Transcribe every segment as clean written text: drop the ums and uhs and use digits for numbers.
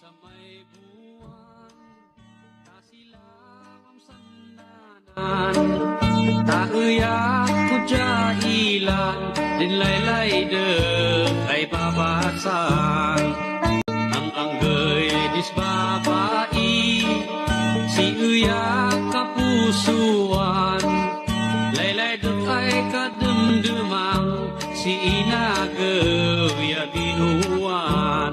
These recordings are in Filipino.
sa may buwan, kasilang ang sandanan, tauyak ko jailan, din laylay de ay babasan, ang anggay dis babai, si uyak kapusuan, laylay de ay kademdemang, si inagaw ya binuan.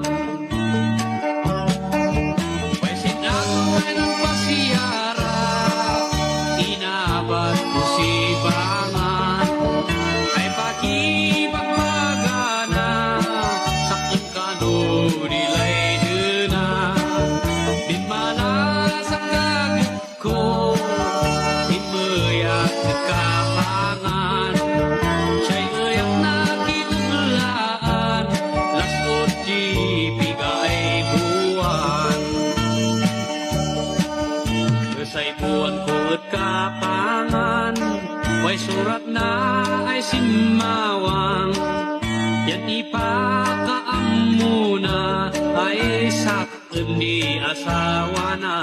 Inabat musibangan ay pagibagmagana sakit kanu nilay dena din malasang gagit ko imayak kekapangan siya'y ayak na kinuglaan lasot di bigay buwan kesay buwan ko kapangan, way surat na ay simawang, yan ipakaam muna ay sakit di asawa na.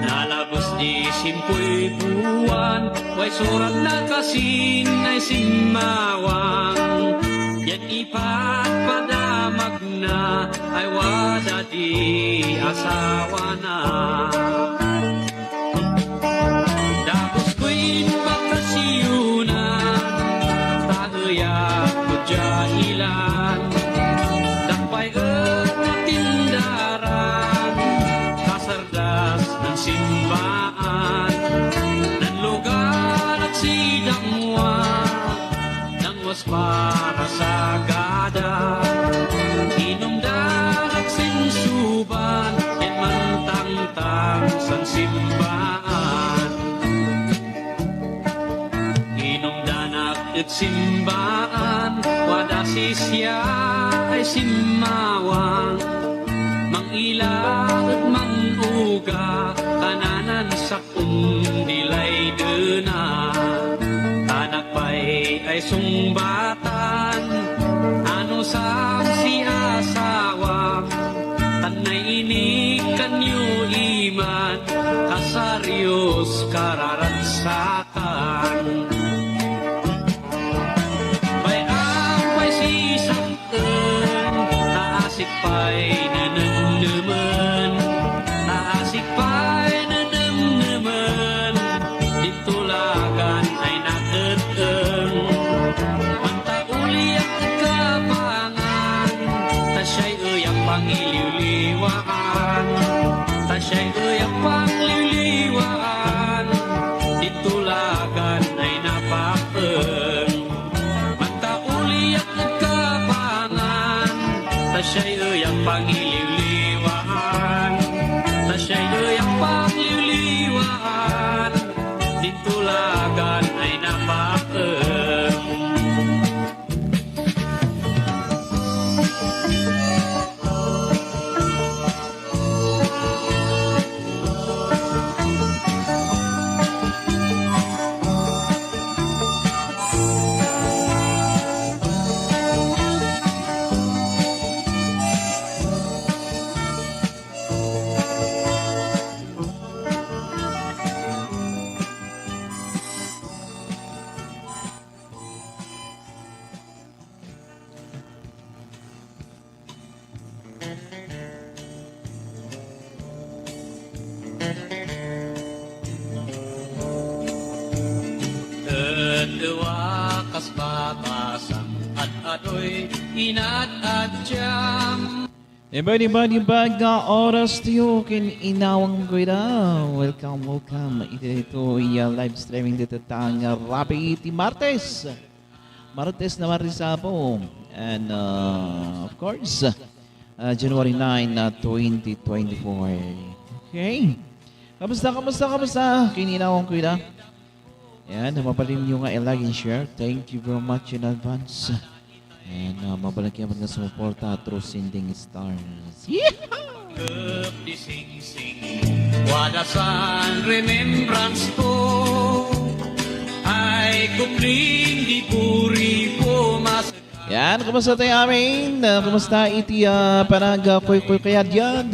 Nalabos di simpuy buwan, way surat na kasin ay simawang, yan ipagpadamag na ay wada di asawa na. Jahilan dakpay tindaran kasardas ng simbaan ng lugar at sidangwa ng was para sa gada inumdan at sinsuban yan mantangtang sang simbaan inumdan at simbaan wada sisya ay simawang mangilag at manguga kananan sa kundilay dena anak pa'y ay sungbatan ano sang si asawa tanay inig kanyo iman kasaryos kararansakan naasik pa'y nanandaman, naasik pa'y nanandaman, ditulagan ay nakatang. Mantauli at kapangan, tasya'y uyang pangliliwaan, tasya'y uyang pangliliwaan, ditulagan ay napakang. Mantauli at kapangan, tasya'y uyang pangliliwaan, tasya'y uyang pangliliwaan, ditulagan ay napakang. Dua kas batasan at adoy inat at jam. Everybody back na oras tiyo kin inawang ko welcome. Ito live streaming dito tang Rapid Martes na Marisapo. And of course, January 9, 2024. Okay. Kamusta? Kininawang ko yan, mabalin nyo nga i-like and share. Thank you very much in advance. And mabalagyan mo nga sumuporta through Sending Stars. Yeehaw! Di sing-sing, wadasan remembrance ko, ay kupling di puri po mas Yan, kumusta tayo amin? Kumusta iti parang kuy kaya dyan?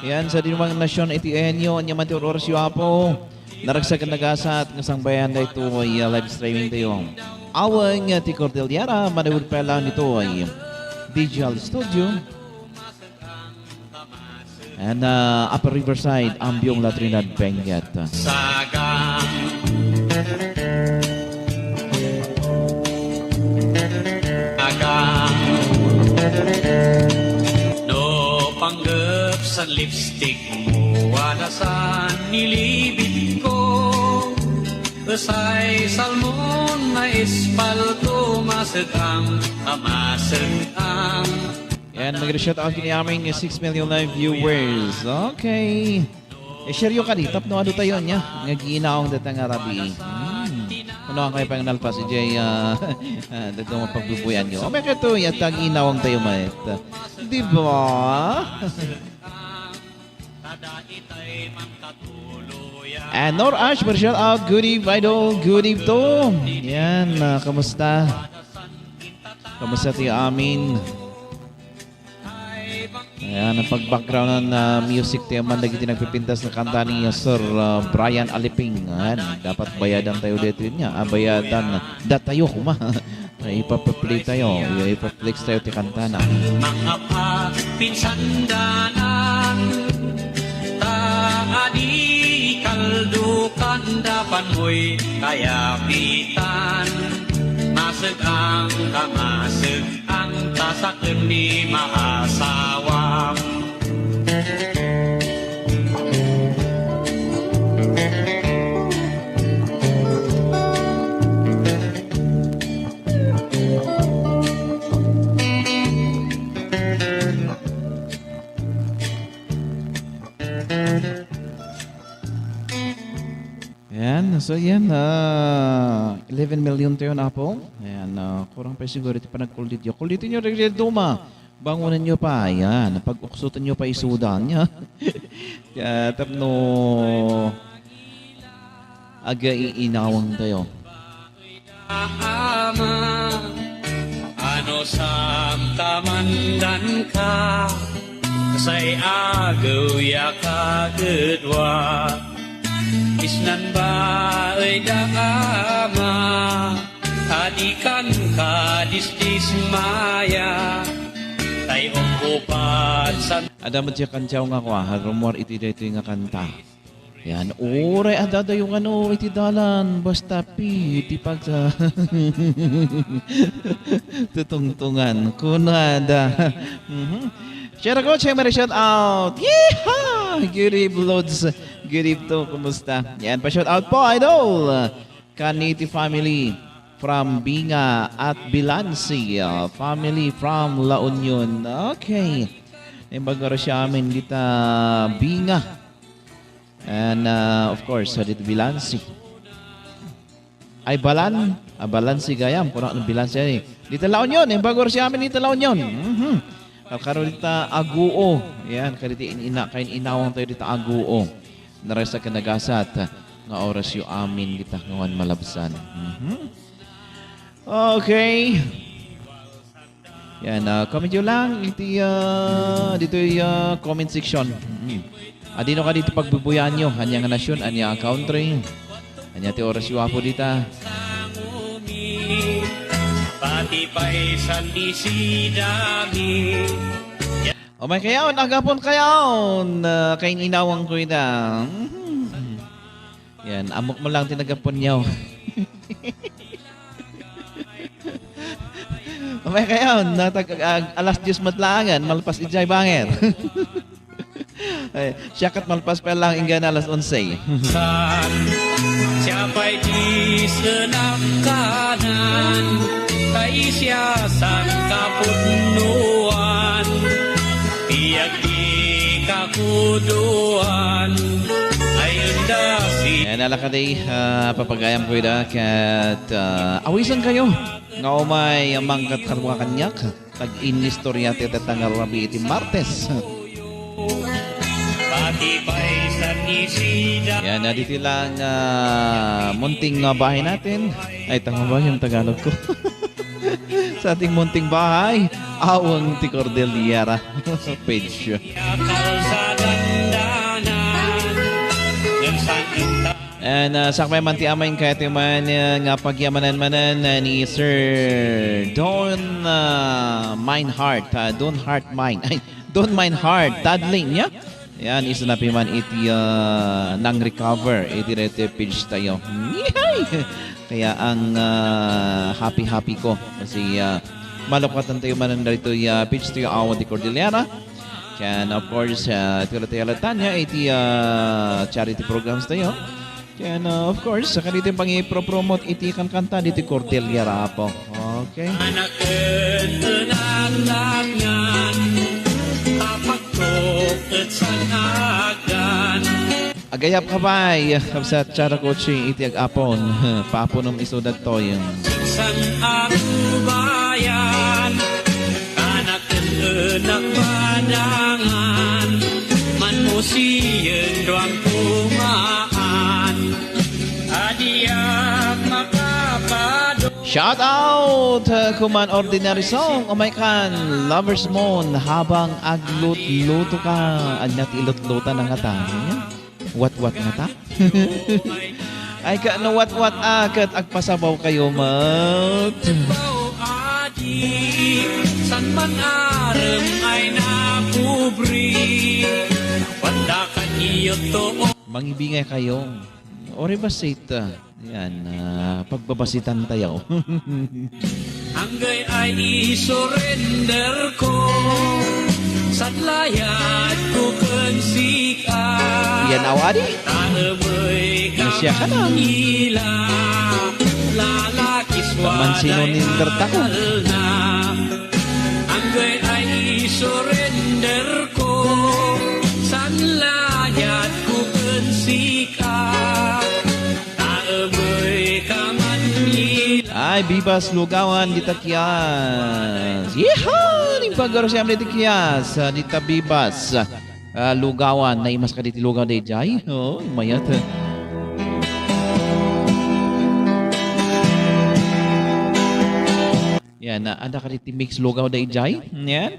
Yan, sa dinumang nasyon iti enyo, anya man ti oras yu apo. Naragsagan nagasat ng isang bayan na ito ay live streaming tayo. Awang ti Cordillera, manawid pa lang nito ay Digital Studio. And Upper Riverside, Ambyong La Trinidad, Benguet. Sagang Sagang No panggap sa lipstick mo wala sa nilibid ko Asay salmon na espalto masagang amasagang And mag-shout out kini aming 6 million live viewers. Okay. I-share yung kanitap no ano tayo niya. Naginaong datang arabi. Ano ang kayo pang nalpas si Jay dagdang mapagbubuyan nyo. O may kato yatag inawang tayo maet. Di ba? And Nor Ash, shout out. Good eve, idol. Good eve to. Yan, kamusta? Kamusta tayo amin? Ayan, ang pag-background ng music tayo man lagi nagpipintas na kanta ni Sir Brian Aliping. Ayan, dapat bayadan tayo dito yun niya. Bayadan, datayo kuma. Ipapaplay tayo, ipaplex tayo ti kanta na. Mga pinsandanan Taadi kaldo kandapan mo'y kayapitan Masag ang kamasag ang tasakan ni maasawang Ayan, so yan, 11 million tayo na po. Ayan, kurang pa siguro ito pa nag-kulit nyo. Kulitin nyo, rin duma. Bangunan nyo pa, ayan. Pag-uksutan nyo pa isudan niya. Kaya tapno, aga iinawang tayo. Ama, ano samtamandan ka Say agaw ya kagedwa Isnan ba ay daama Adikan ka distis maya Tay upat sa Ada mo siya kantyaw nga ko, rumor iti dito nga kanta. Yan, oray adada yung ano, iti dalan, basta iti pag sa tutungtungan. Kunada. Share ko, syempre shout out. Yeehaw! Good eve, Lods. Good eve to, kumusta? Yan, pa-shout out po, idol. Kaniti family from Binga at Bilansi. Family from La Union. Okay. Yung bagaro siya amin dita Binga. And of course, dito Bilansi. Ay balan. Balansi gayam. Kurang Bilansi yan eh. Dito La Union. Yung bagaro siya amin dito La Union. Karon dita Aguo. Yan. Kain inawang tayo dita Aguo. Narasa ka nagasat nga oras yung amin kita ngawan malabsan. Okay. Yan, comment nyo lang iti dito yung comment section. Adino ka dito pagbubuyan nyo. Anya nga nasyon, anya ang country. Anya ti oras yung apo dita. Pati pa'y sandisidami O may kayaon, agapon kayaon. Kain inawang ko ita. Yan, amok mo lang tinagapon nyo. O may kayaon, alas 10 matlangan, malpas ijay banger. Siyakat malpas pa lang inggan alas 11. San siya pa'y di senakanan Kay siya san kaputnuan Piyak di kakuduan Ayun da si Yan, alakaday, papagayam ko ida, kat awisan kayo. Nga umay mangkat karwa kanyak, tag-inistorya titatang rabi iti Martes. Pati pa'y sanisida Yan, dito lang munting bahay natin. Ay, tama ba yung Tagalog ko? sa ating munting bahay, Awang ti Cordillera page. Yakal sa dandanan Nagsanang And sakmay man ti amayin kaya ti man nga pagyamanan-manan ni Sir Don Meinhardt. Don Heart Mine. Ay, Don Meinhardt. Tadling niya. Yan, isa na piman iti nang recover. Iti rete page tayo. Yay! Kaya ang happy-happy ko. Kasi malapatan tayo manan dito page tayo Awang ti Cordillera. And of course, ito tayo niya iti charity programs tayo. And of course, sa kanito yung pang-i-promote iti kanta dito Cordillera po. Okay. anak kenangan Kapagtok at sanagan Agayap ka ba'y sa Chara Coaching iti ag-apon. Papunom isudad to yung San ang bayan Anak kenak padangan Man mo siyen doang kumaan Adiak makapado shout out kuman ordinary song kan Lovers Moon habang aglut-luto ka anyat ilut-luta ng ata. What nga ta? Ay ka no what akat agpasabaw kayo mat. Baw adi San man arem ay nakubri Pandakan iyo to Mangibingay kayo. Ore basita. Yan, pagbabasitan tayo. Hanggay ay isurrender ko Sadlayat ko kensika Yan awadi. Taemay Nasya ka na. Ila Lalaki Taman sino ninderta ko. na Hanggay ay isurrender ko Sadlayat ko kensika Taemay kamanila Ay, Bibas Lugawan dita Kias. Yeehaw! Ning pagaro siya dita Kias. Dita Bibas Lugawan. Naimas ka diti Lugaw day jay. Oh, mayat. Yan, ada ka diti mix Lugaw day jay. Yan.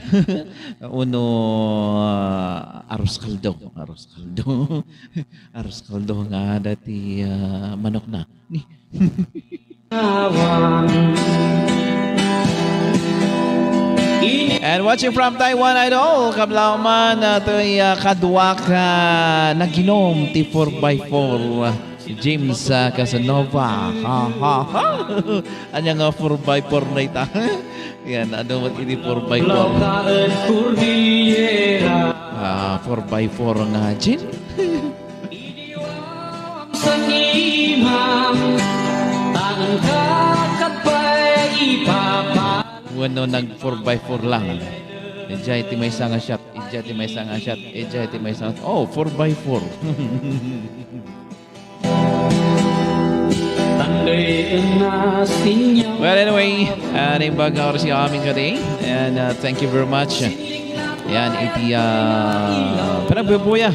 Uno arroz kaldo. Arroz kaldo. Arroz kaldo nga dati manok na. Ni. And watching from Taiwan Idol, kablaw man ito'y kadwa ka naginom ti 4x4 James Casanova. Ha ha ha. Anya nga 4x4 na ita. Yan, ano mat ini 4x4? 4x4 nga gin. Wano nag 4x4 lang. Ejay ti may sanga shot. Ejay ti may sanga shot. Ejay ti may sanga. Oh, 4x4. Well, anyway, baga oras yung aming kating. And thank you very much. Yan, iti panagbubuya.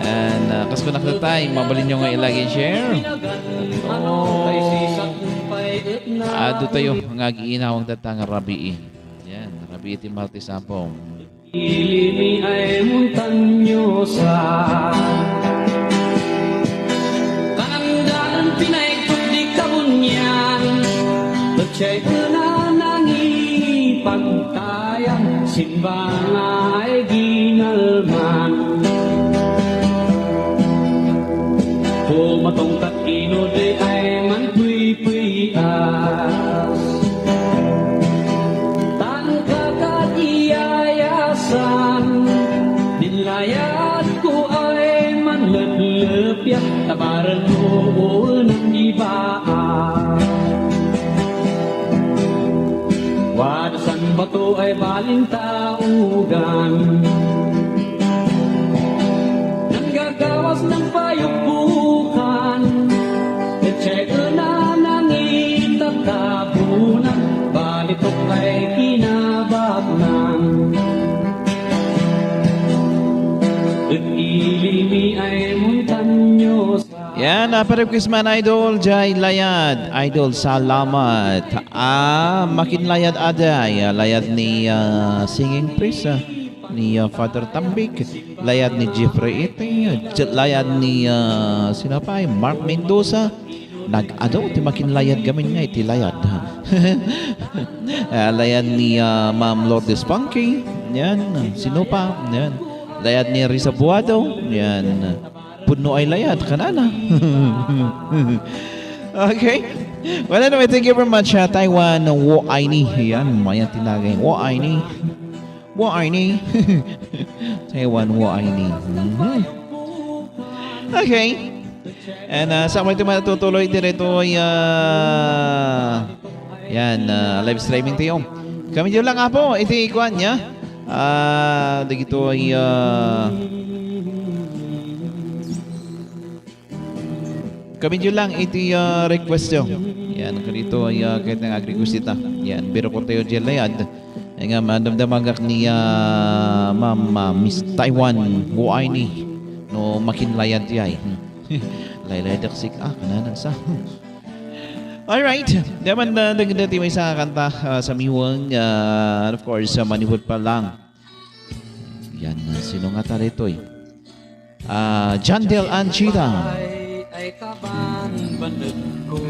And kas ko nakatay, mabalin nyo nga ilagay share. Oh, ado tayo, nga giinawang datang rabii. Yan, rabii iti Martes Ampong. Ilimi ay montanyosa Kanandaan pinaikot di kabunyan Batsay na nangipagtayang Simbang ay ginalman Pumatong katino di ay manpuy-puyas Dinlayat ko ay manlep-lepyak Tabaran mo ng ibaan Wadasan bato ay balintaugan Nanggagawas ng payupukan Etseke na nangitatabunan Balitok ay kinabagnan Ilimi ay montanyosa. Yan, pa-request man idol, Jai Layad. Idol, salamat. Makin layad aday. Layad ni Singing Priest. Ni Father Tambik. Layad ni Jeffrey Ite. Layad ni sino pa? Mark Mendoza. Nag-ado, ti makin layad gamin nga iti layad. Layad ni Ma'am Lourdes Punky. Yan. Sino pa? Yan. Layad ni Risa Buado. Yan. Puno ay layad. Kanana. Okay. Well, anyway, thank you very much. Taiwan, Wo Aini. Yan. Mayan tinagay. Wo Aini. Wo Aini. Taiwan, Wo Aini. Okay. And sa mga ito matutuloy dito ay live streaming tayo. Kami dyan lang po, ito ikuan niya. Dito ay kami dyan lang ito request nyo. Yan, dito ay kahit nang agri-request ita. Yan, biro ko tayo dyan layad. Ay nga, madamdamagak ni Ma'am Miss Taiwan Wuaini no makinlayad yay. Laylay daksik kananan sa. Alright, naman dagdati may isa kanta sa miwang and of course manihod pa lang. Yan, sino nga ta rito eh? Jandel Anchita. Ay kaban banag ko.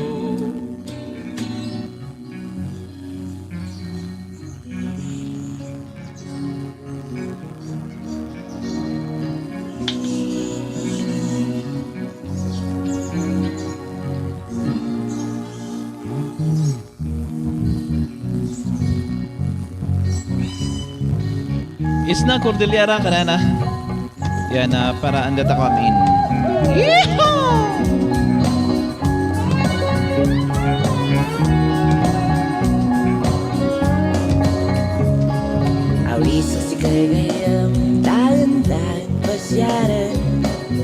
Isna Cordillera kanana. Yan, para anda ta kami. Yeehaw! Awis si kagayam, tahan-tahan pasyara.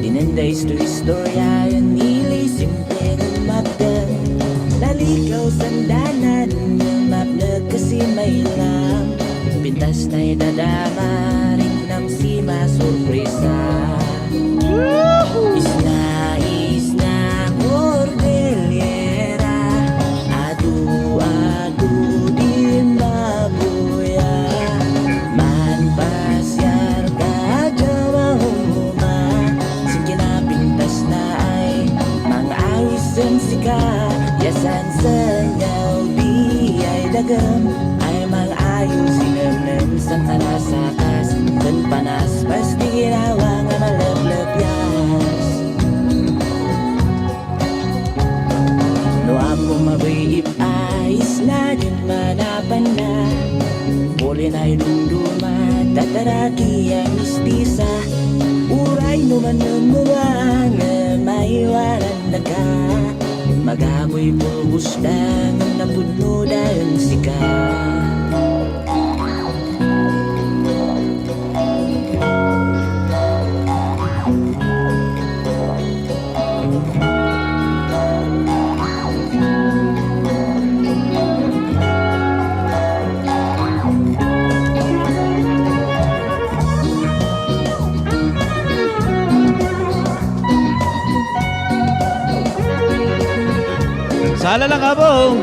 Dinanday istorya, nilay simple ng mapda. Nalikaw sandanan, ng mapda kasi may lam. Pintas na'y dadama, rin ng sima sorpresa. Isna, Cordillera. Adu, din mabuya. Man pasyar ka, jawa humuma. Sige na pintas na ay mang-awisan sika. Yasan sa nyaw, di ay dagam. Ay mang-ayos sinamnam sa kanasakas. Dan panas, pasti ginawa nga malab-lab yas. No amo mabayip ayos na din manapan na. Buli na'y lunduma, tataraki ang istisa. Uray naman ng mga nga maiwanan na ka. Magamoy pulbus na ng napuno dahil sika. Sala lang abo.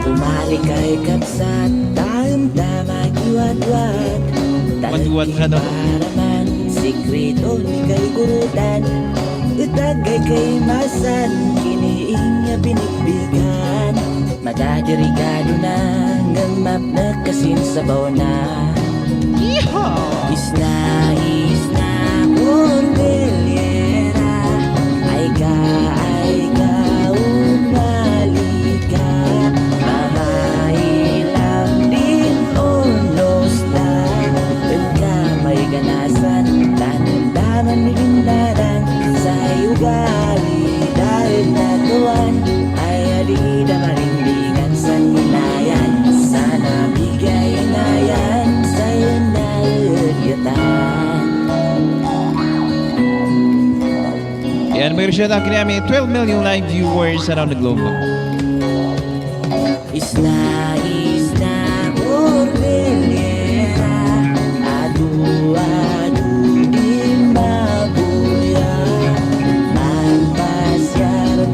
Tumali kay kapsat, tayong tama giwat-wat. Magwat ka no? Paraman, sikreto ni kay gurutan. Utagay kay masan, kiniing niya binigbigan. Madadirigado na, ngamap na kasin sabaw na. Yeehaw! Isna, Cordillera. Ay ka, umalika. Mamailang din unos na. Pagkamay ganasan, tandaman ni bindaran. Sa ugali dahil nagawan, ay alida marimbingan sa ninayan. Sana bigay na yan sa'yo na udyatan. Yan, mayroon siya na kami 12 million live viewers around the globe. Isna, Cordillera. Adu, di mabuya. Man pasyar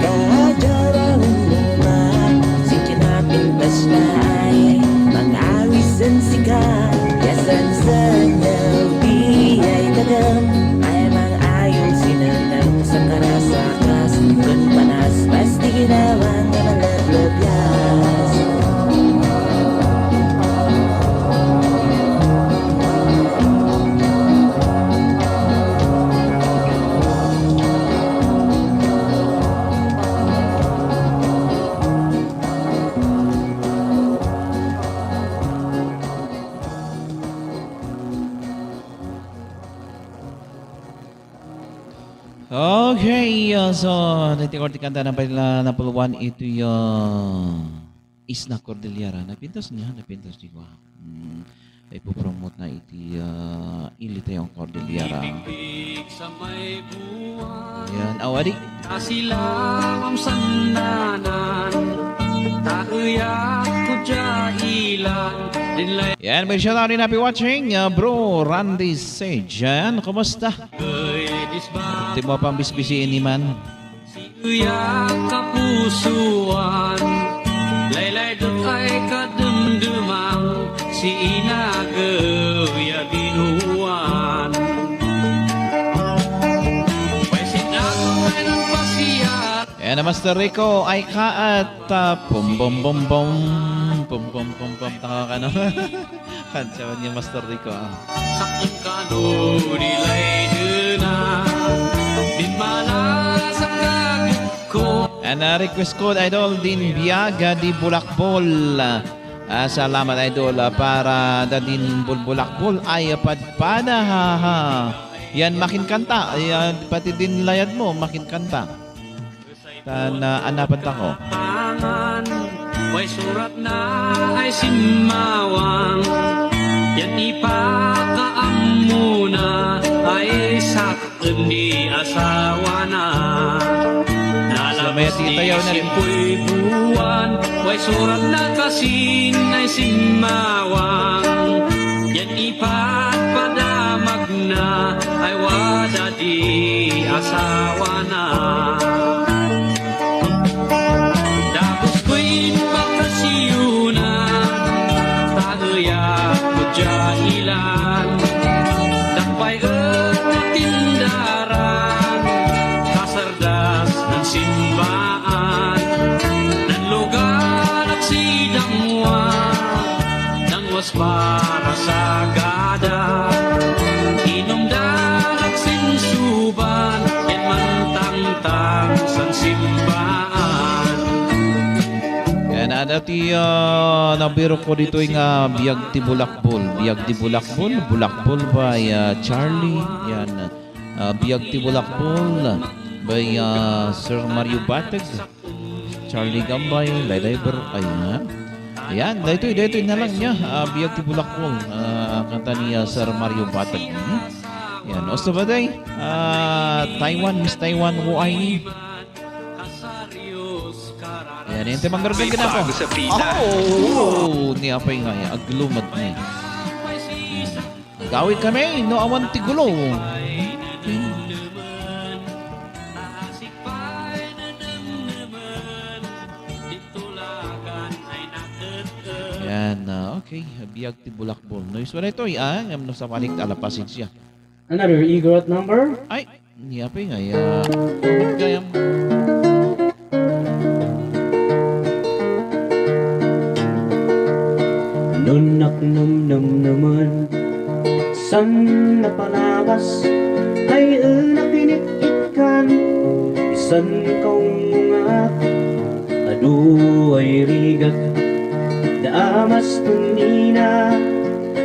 Okay, so natikorti kanta ng pala na puluan ito yung Isla Cordillera. Napintas niya di ko. Ipopromote na iti ilita yung Cordillera. Ibig sa may buwan Yan, awari. Kasilawang sandanan Tauyak ko ilan Dinlay Yan, may shout out rin happy watching. Bro, Randy Sage. Yan, kumusta? disba Hindi mo pang bisbisiin ni man. Uyak kapusuan Laylay doon ay kadumdumang Si inagaw ya binuan Pwesin ako ay ng pasiyat Yan, Master Rico, ay ka at pum pum pum pum pum pum pum pum. Taka ka no? Kantsawan niya Master Rico. Sakit ka no nilay duna Din malasa kagad ko And request code Idol din Biaga di Bulakbol. Salamat Idol para dadin bulbulakbol ay padpada ha ha. Yan makin kanta. Yan pati din layad mo makin kanta. Anapan ta ko. Tangan Way surat na ay simawang Yan ipakaam muna Ay sakit di asawa na May titayaw na rin. Ko'y buwan Way surat na kasin ay simawang Yan ipagpadamag na Ay wada di asawa na Tapos ko'y bakasiyunan Tagayak ko ilan Dakpay at tindaran Kasardas ng simbaan Ng lugar at sidangwa Nang was para sa gada Inumdan at sinsuban Yan man tangtang sang simbaan Yan dati nabiro ko dito yung Biag ti Bulakbol. Biag ti Bulakbol. Bulakbol by Charlie. Yan. Biag ti Bulakbol by Sir Mario Batag. Charlie Gambay. Laylayber. Ayan. Ayan. Dito na lang niya. Biag ti Bulakbol. Kanta ni Sir Mario Batag. Yan. Osto ba day? Taiwan. Miss Taiwan. Huay. Yan, yung timang gargan ka na po. Oh, ni apay nga yan. Aglumad na yan. Gawin kami, no awan tigulo. Yan, okay. Biag ti Bulakbol. No, iswa na ito, ngam no sa panik alapasin siya. Another Igorot number. Ay, ni apay nga yan. Gayam. Nunak nam naman San napalawas Ay napinit-itkan Isan kaong mga Adu ay rigat Daamas tunina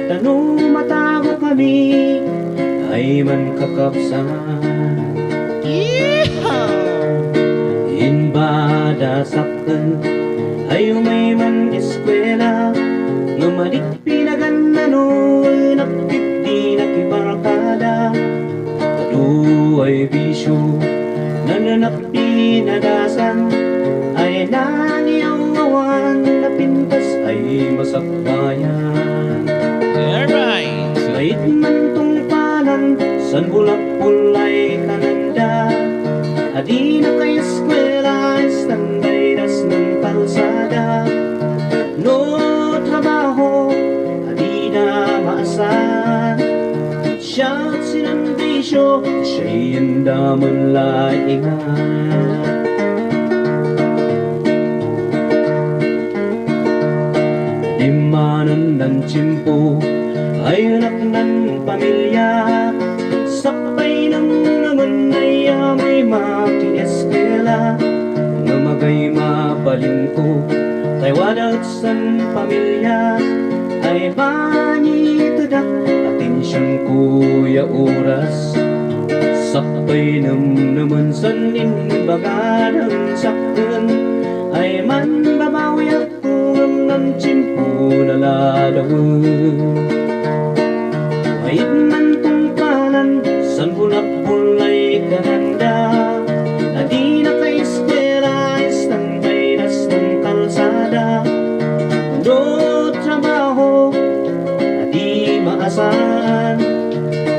Tanong matago kami Ay man kakapsan Inbada saktan Ay umay man eskwela Ngamadik pinagan na noon Nakit di nakibarakada Adu ay bisyo Nananak di nadasan Ay nangyang awan Napintas ay masakbayan Alright. Kahit man tungpalan San bulak pulay kananda Adi na kay eskwela Standay das ng kalsada No trabaho Adi na maasan Siya't sinandisyo Siya'y andaman laingan Dimanan ng tsimpo Ay anak ng pamilya Sakay ng naman ay may maki-eskwela Nga magay mabalin ko Tay wadat san pamilya Ay banyi tadak Atin siyang kuya oras Sakay Sabay naman sa nimbaga ng saktan ay man babawi ako ng tsimpo na lalawan. Kahit man tungkalan san bulak-bulay kananda na di naka-eskwela standby nas ng kalsada. Do trabaho na di maasahan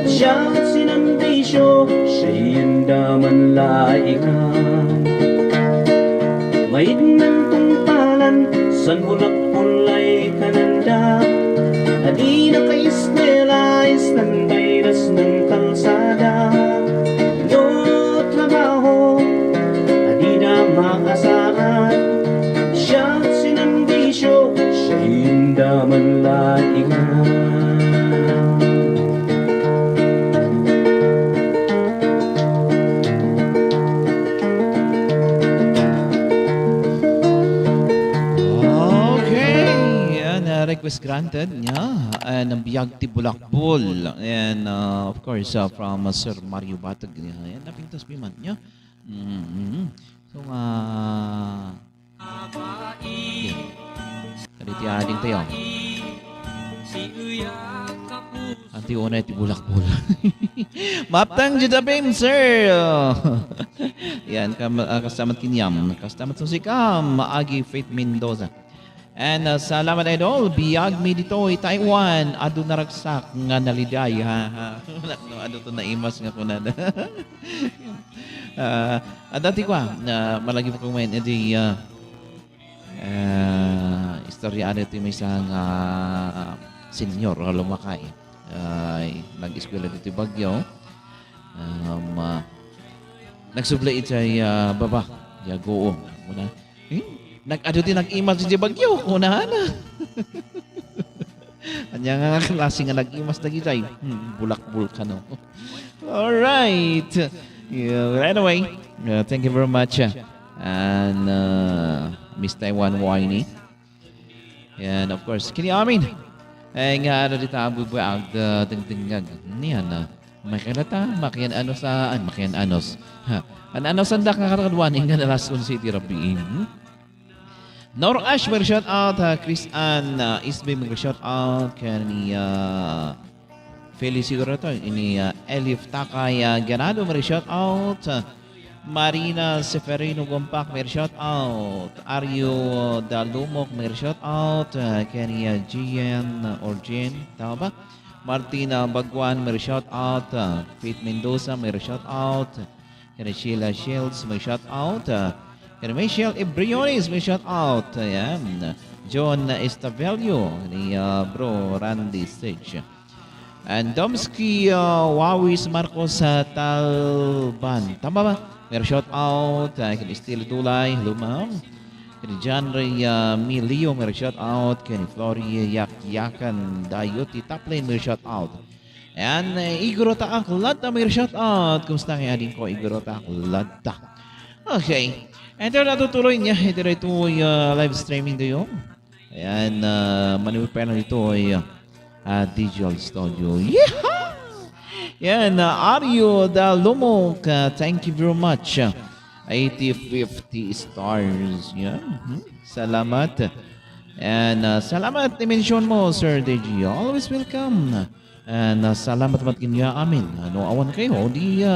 siya sinandisyo siya'y andaman laihan. Mahid ng tungkalan san bulak-bulay kananda na di naka-eskwela standby nas ng kalsada. Do trabaho na di na maasahan siya sinandisyo siya'y andaman laihan. Request granted niya and ang biyag ti bulakbol and of course from Sir Mario Batag yan napintas piman niya. So Kaliti ading tayo anti una ti bulakbol maptang judabim sir. Yan kastamat kinyam kastamat susikam maagi Faith Mendoza. And salamat idol, biyag mi dito Taiwan, adu naragsak nga naliday ha. Adu to naimas nga kunad. Dati ko malagi po kong main edi istorya ano ito may isang senior lumakay. Nag-eskwela dito Bagyo. Nagsubla itay baba, yago muna. Nag-ado din nag-email si Bagyo, kunahan na. Anya nga klase nga nag-email na gitay. Bulak-bul ka no. Alright. Anyway, thank you very much. And Miss Taiwan Winey. And of course, kini amin. Ay nga ano dito ang bubuag dingdingag. Niyan na. Makilata, makian anos saan, makian anos. Anos ang dak nga karakadwan nga nalas City Rabiin. Nor Ash, may shout out. Chris Ann Isbe, may shout out. Kani Feliz siguro ito. Ini Elif Takay Ganado, may shout out. Marina Seferino Gompak, may shout out. Aryo Dalumok, may shout out. Kani Gian or Jen, tama ba? Martina Bagwan, may shout out. Faith Mendoza, may shout out. Kani Sheila Shields, may shout out. And Michelle Ebriones, may shout out. Ayan. John Estavelio, ni bro Randy Stage. And Domsky Wawis Marcos Talban. Tama ba? May shout out. Kini Steel Dulay, Lumam. Kini John Ray Milio, may shout out. Kini Flory Yakyakan Dayuti Taplane, may shout out. And Igor Taaklata, may shout out. Kumusta kaya din ko, Igor Taaklata? Okay. And then natutuloy niya, ito na ito live streaming tayo. Ayan, manuwi pa lang ito ay Digital Studio. Yeah! Yan, Aryo Dalumok, thank you very much. 80-50 stars. Yan, salamat. And salamat i-mention mo, Sir Deji. Always welcome. And salamat mat kinya amin. Ano, awan kayo, di...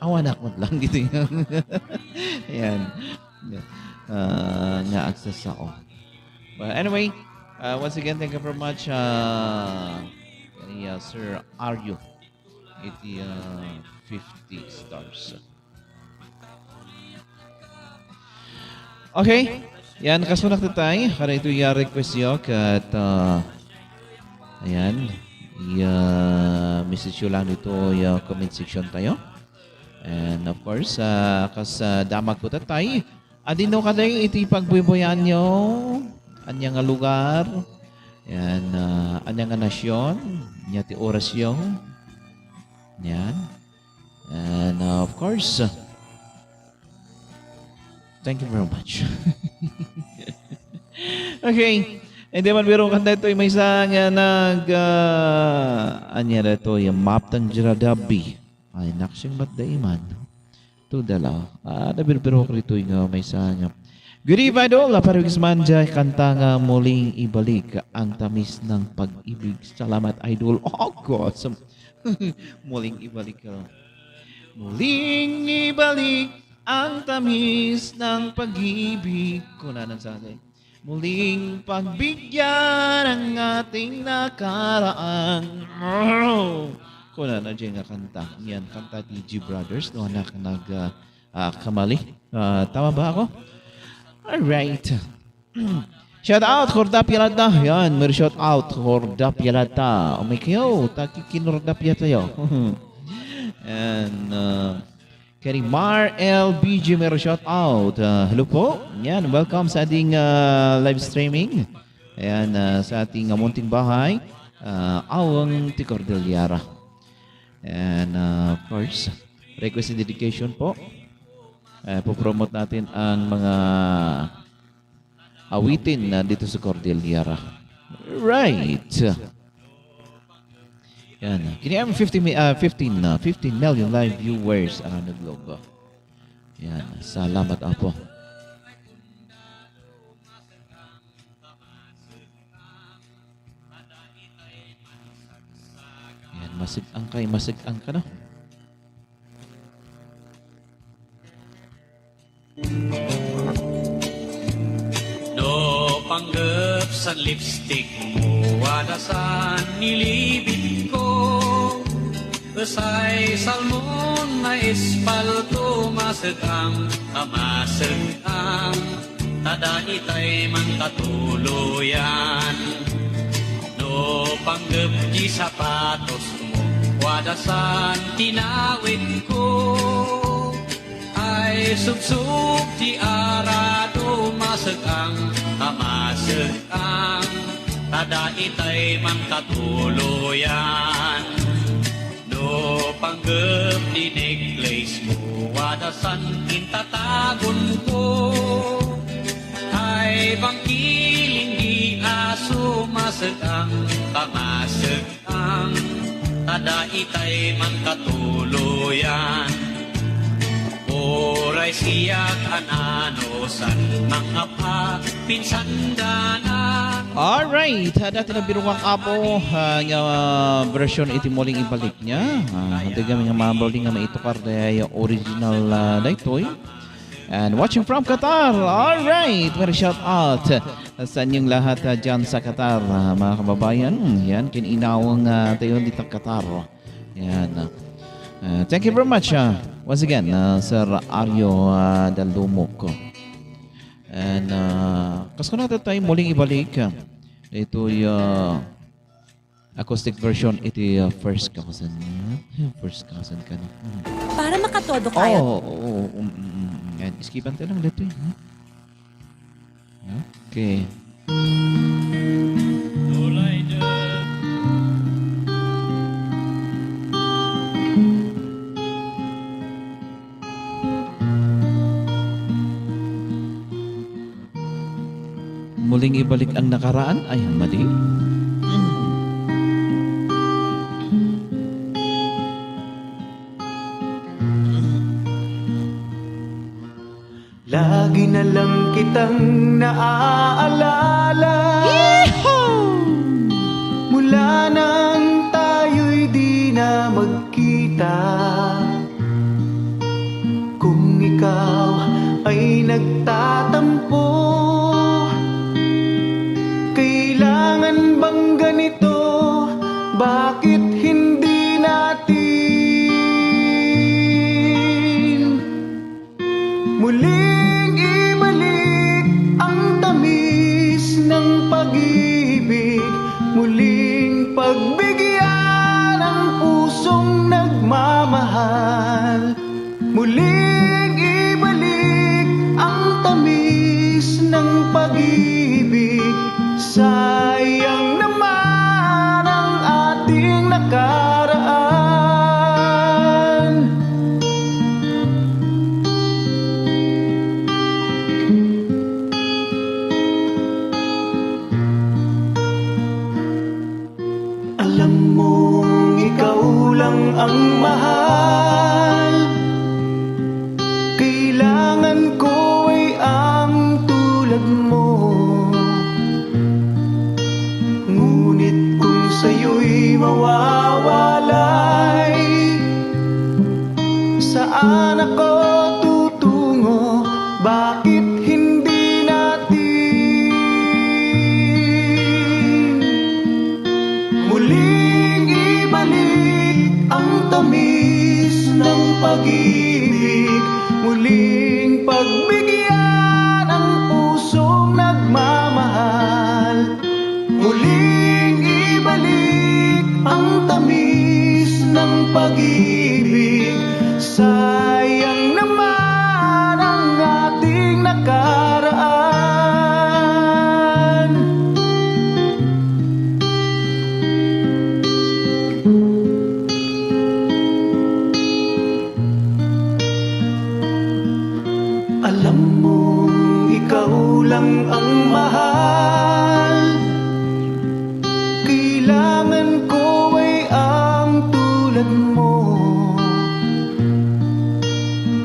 awan ako lang dito yan. Ayan. Na-access ako. But anyway, once again, thank you very much, Sir Aryo. 50 stars. Okay. Yan, kasunak na tayo. Kaya ito yung request yun. At, ayan. Message yun lang dito yung comment section tayo. And of course, kas damag ko tatay, adino ka tayo iti pagbuboyan nyo, anyang nga lugar, yan, anyang nga nasyon, niya ti orasyon, yan. And of course, thank you very much. Okay, hindi man biro kanda ito, may isang anya na ito, yung map ng Jiradabi. Ay, naksing ba't daiman? Tudala. Nabirbiro ko rito yung may sanya. Good evening, idol. Parwis Manja, kanta nga muling ibalik ang tamis ng pag-ibig. Salamat, idol. Oh, God. Muling ibalik ka. Muling ibalik ang tamis ng pag-ibig. Kunanan sa atin. Muling pagbigyan ang ating nakaraan. Kunanan dyan nga kanta. Yan, kanta ni G Brothers. No, anak kamali. Tama ba ako? Alright. Shout out, Horda Pialata. Yan, may shout out, Horda Pialata. Oh my kayo, takikinurda Pialata yo. And, Karimar LBG, may shout out. Hello po. Yan, welcome sa ating live streaming. Ayan, sa ating munting bahay. Awang Ticordeliara. And, of course, request and dedication po. Popromote natin ang mga awitin na dito sa Cordillera. Right. Yan. Kini 15 million live viewers around the globe. Yan. Salamat po. Yan. Masig-ang ka no? No panggap sa lipstick mo, wala sa nilibid ko. Usay salmon na espalto, masagang amasagang. Tada itay man katuluyan. No panggap di sapatos mo, wala sa tinawid ko. Ay sugsug di arado, masagang amasagang. Tada itay man katuluyan. No panggap di necklace mo, wadasan intatagon ko. Ay bangkiling di aso, masagang pamasagang. Tada itay man katuluyan. Oray siyak ananosan mga pinsan dana. Alright, dati na biruang apo nga version iti muling ibalik niya. Hindi kami nga mabaling nga maitukar na original na ito'y. And watching from Qatar. Alright, may shout out sa inyong lahat dyan sa Qatar, mga kababayan. Yan, kininawang tayo dito Qatar. Yan. Thank you very much once again, Sir Aryo Dalumok. And kaso natin tayo muling ibalik. Ito yung acoustic version. Ito yung first cousin. First cousin ka na. Para makatodo kayo. Yan, iskipan tayo lang dito. Okay. Muling ibalik ang nakaraan ay mali. Lagi na lang kitang naaalala. Mula nang tayo'y di na magkita. Kung ikaw ay nagtatampo, kailangan bang ganito? Bakit hindi natin muling ibalik ang tamis ng pag-ibig? Muling pagbigyan ang pusong nagmamahal. Muling ibalik ang tamis ng pag-ibig. Sayang naman ang ating nakaraan. Alam mong ikaw lang ang mahal. mawawalay. Saan ako tutungo? Bakit hindi natin muling ibalik ang tamis ng pag-ibig? Muling pagbigyan ang pusong nagmamahal. Muling ibalik ang tamis ng pag-ibig. Sayang naman ang ating nakaraan. Alam mong ikaw lang ang mahal. Kailangan ko ay ang tulad mo.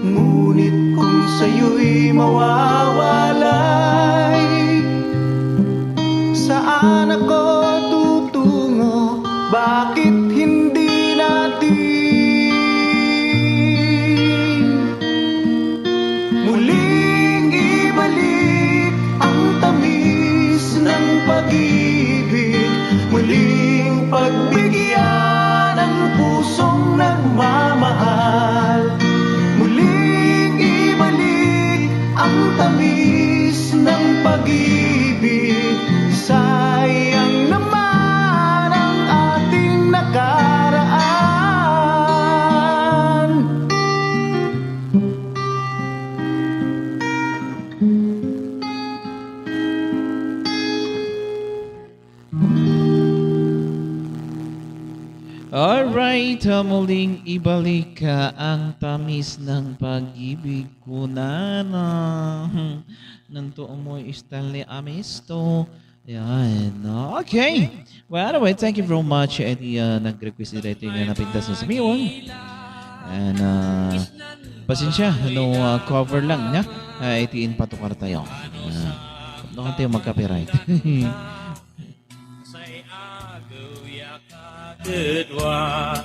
Ngunit kung sa'yo'y mawawalay, saan ako tutungo? Bakit hindi natin muling ibalik ang tamis ng pag-ibig? Muling pagbigyan ang pusong nagmamahal. Muling ibalik ang tamis ng pag-ibig. Sayang naman ang ating nakaraan. Alright, muling ibalik ang tamis ng pag-ibig ko na nanto mo Stanley Amisto. Yan. Okay. Well, anyway, thank you very much. Eddie, nag-request dito yung napintas na sa Miwon. And, pasensya, no cover lang niya. Itiin patukar tayo. Doon tayo mag-copyright. Kedua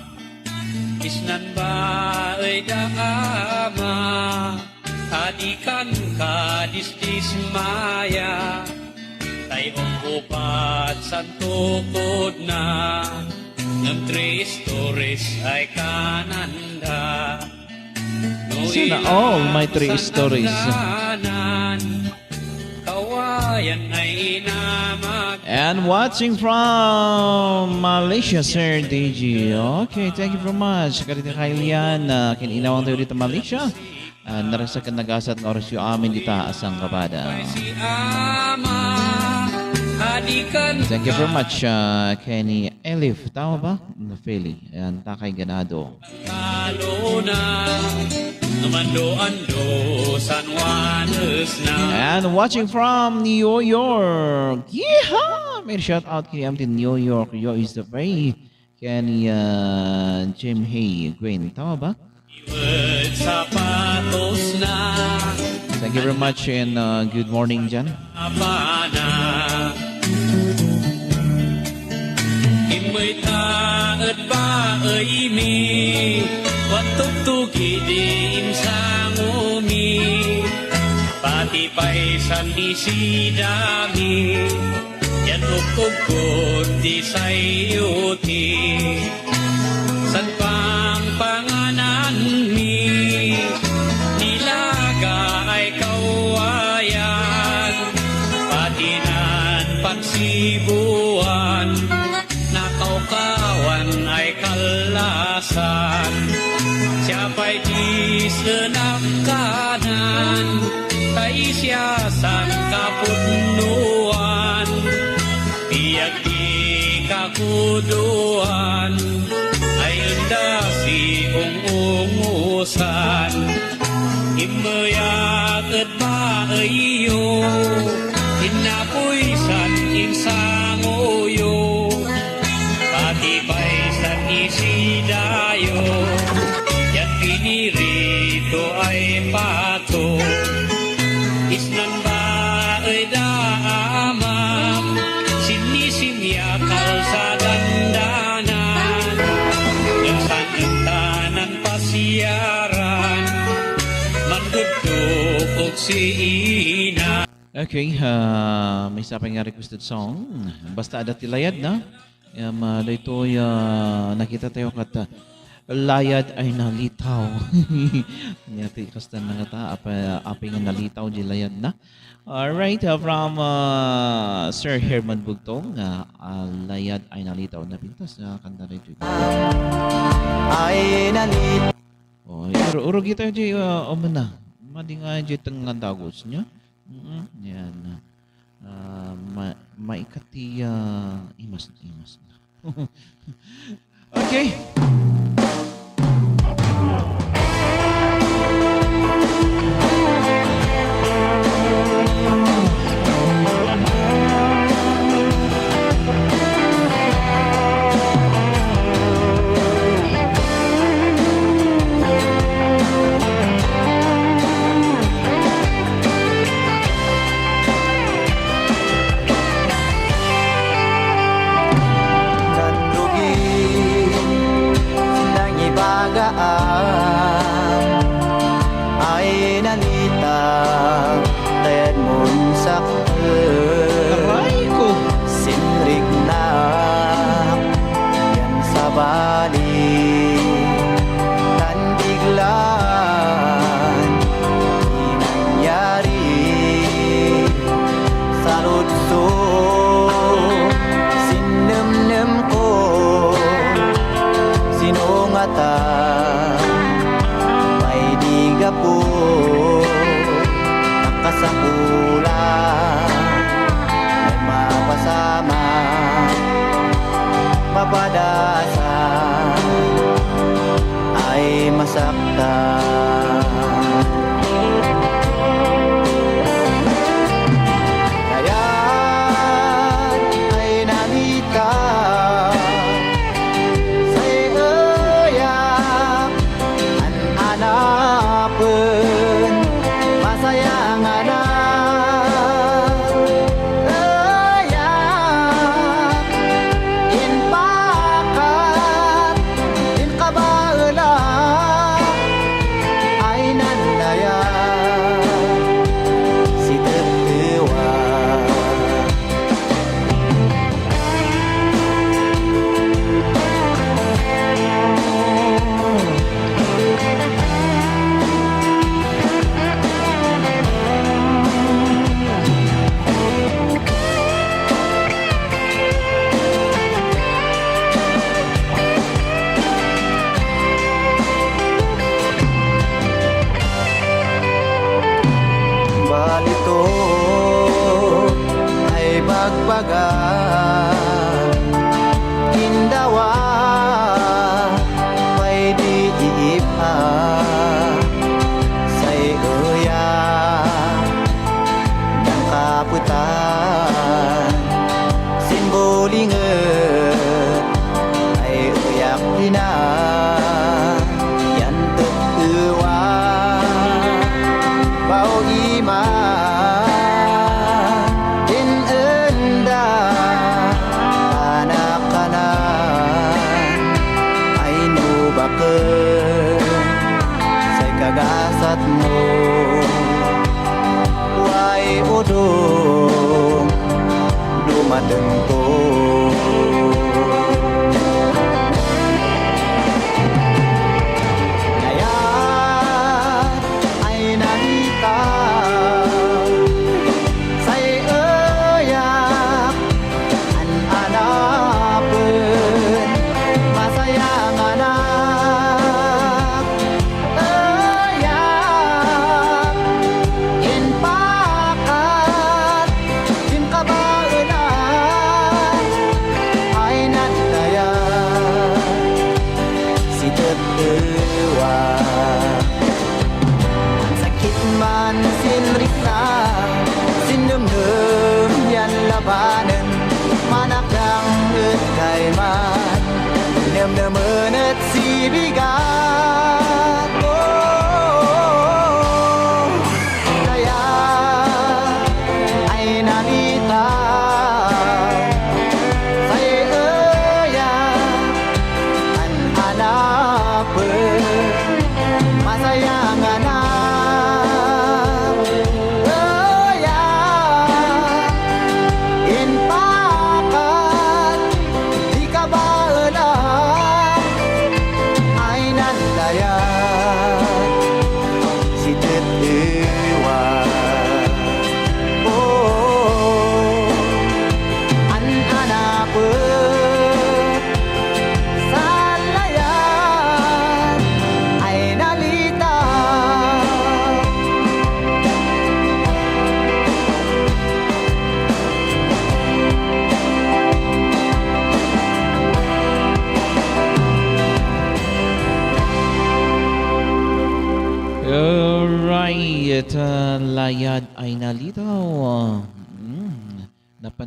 Isnan bae daama Adikan kadistis maya Tayong upat santukod na Ng 3 stories ay kananda Sana all my 3 stories. Kawayan ay inamag And watching from Malaysia, Sir DG. Okay, thank you very much. Karita Kailian, kininawan tayo dito Malaysia. Narasakan nagasat ng oras yung amin dito asang kabada. si ama Adikan Thank you very much, Kenny Elif. Tama ba? Feli. Ayan, Takay Ganado. Kalona Namando-ando San Juanes na And watching from New York. Yeehaw! May shout out kay MT New York. Yo is the way. Kenny Jim Hay Green. Tama ba? Iwet sapatos na Thank you very much and good morning dyan. Apana Imoy taet ba mi Watuk tugi di insang umi Pati paisan di sidami Yan ukukod di sayuti San pang panganan mi Nilaga ay kawayan Patinan pagsibuan Nakaukawan ay kalasan Siya'y di senakanan Tay siya sang kapunuan Biyak di kakuduan Ay indah si ungusan Imayak at maayo Inapuisan insang uyo Pati paisan isidayo Yan pinirito ay pato Isnan ba ay daamam Sinisimya kalsa dandanan Okay, may isa pa nga requested song. Basta ada tilayad na. Dito nakita tayo kat layad ay nalitaw. Nyati kasta na nga ta, apay nga nalitaw di layad na. Alright, from Sir Herman Bugtong, layad ay nalitaw na pintas na kanta na ito. Ay nalit Oh, uro kita di omana. Madi nga di tengah dagos niya. Yan. Maikati imas na. Okay. nandugin ng ibagaan ay nalitaw tayad mong sakit Aray ko. sinrig na yan sa balik tandiglan di nangyari sa lutso sinimnim ko sinungatan may diga po nakasakulan may mapasama mapadasan ay masaktan Kaya't ay namita sa iuyak an anapin masayang anak iyak in pakat in kabaula ay nandaya si tetewa balito ay bagbagan Hindawa pa'y di iipa sa'y uya ng kaputan simbolinget ay uyak dina yan tetewa bau ima din enda anak-anak ay nubaken sa kagasat mo way udong dumadeng ko Kaya't ay nalitaw sa iuyak an anapin masayang anak iyak in pakat in kabaulan ay nandaya si tetewa sakit man sinrik na sinumdum yan labanan manakdang at kay man namnaman at sibigat kaya ay nalitaw sa iuyak an hanapin masayang anak iyak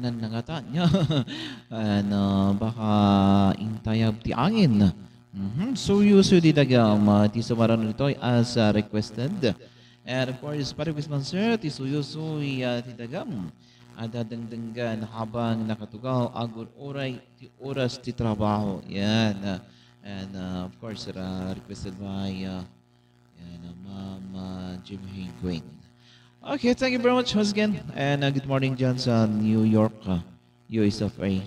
kanan ng ata niya. Baka intayab ti angin. So usually dagam ti sumaran nito as requested. And of course, para Christmas sir, ti suyusoy ti dagam. Adadangdanggan habang nakatugaw agor oray ti oras ti trabaho. Yan. And of course, requested by Ma'am Jim Higuin. Okay, thank you very much once again. And good morning dyan sa New York, US of A.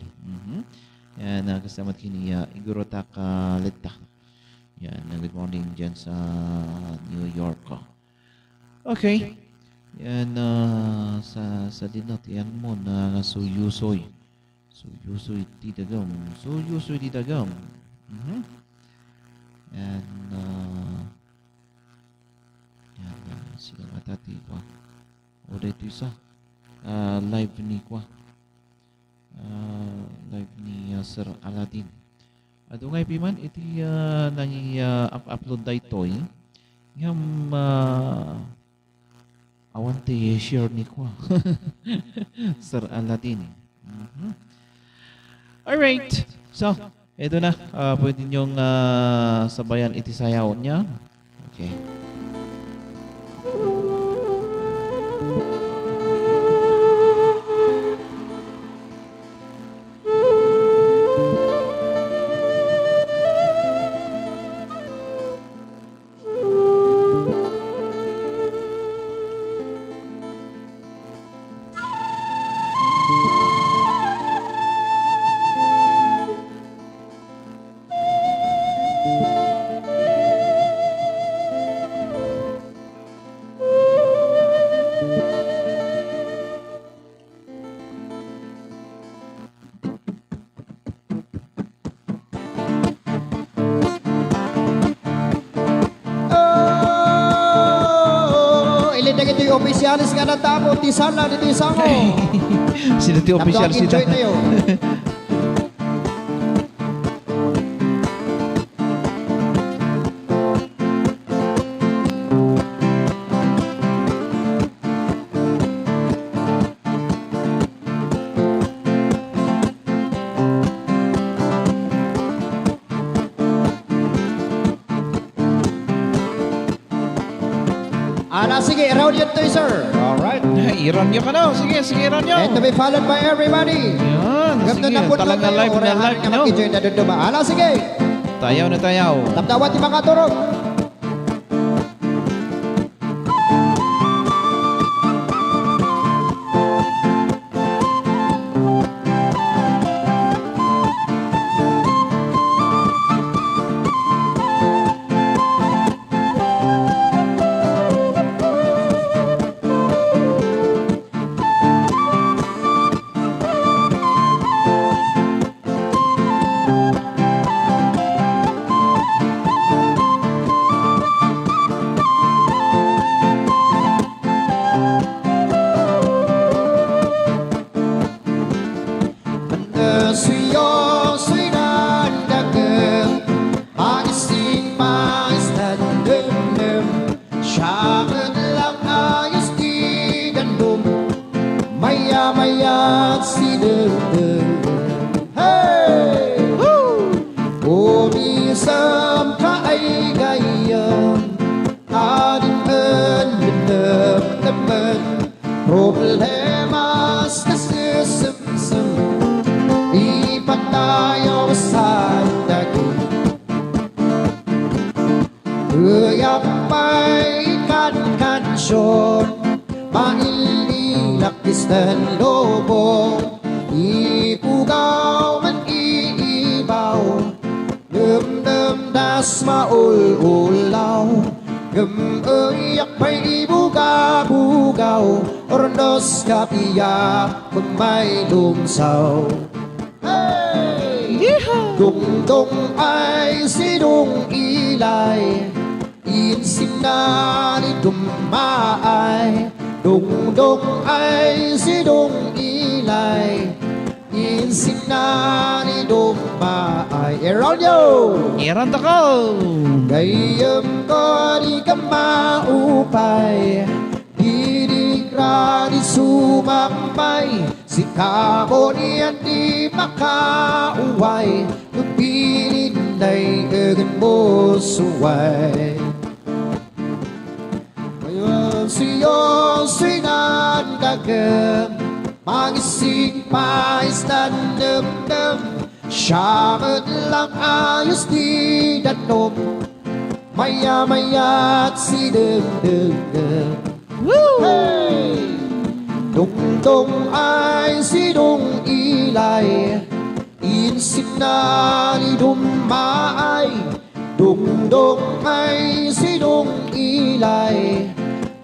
Yan, kasama kini Igorota Kalita. Yan, good morning dyan sa New York. Okay. Yan, sa dinat, yan mo na suyusoy. Suyusoy titagam. Suyusoy titagam. Yan, sila matati ko. Ulit isa. Live ni ko. Live ni Sir Aladdin. Ngay piman, iti nangi upload da ito eh. Yung awan ti share ni ko. Sir Aladdin. Alright. So, ito na. Pwede nyong sabayan iti sayaw niya. Okay. Opisyalis nga natamo, ti sala, ti sango. Sino ti official sita? Enjoy tayo. Sige, around yun to, sir. Alright. I-run nyo ka na. Sige, i-run nyo. And to be followed by everybody. Yan, sige. Talang na live na live, no? Sige. Tayaw na tayaw. Tapdawat di makaturog. Problemas na sisipsip, di pa tayo sa daging. Kaya pa'y kan-kansyon, maililakis ng lobo, ipugaw man iibaw, dum-dum das maul-ulaw, gum-uyak pa'y ibuga-bugaw, ornos kapiyak kung may lumsaw. Hey! Dungdong ay sinong ilay, insinari dumaay. Dungdong ay sinong ilay, insinari dumaay. Around you! Iran ko! Gayam ko di ka maupay, na di sumambay, si kamo niyan di makauway, nagpininday kagan mo suway. Ngayon siyo sinandagan, magising pais na namnam, siya man lang ayos di danom, maya-maya't si dagdagan. Hey! Dungdong ay sinong ilay, insip na ni dumaay. Dungdong ay sinong ilay,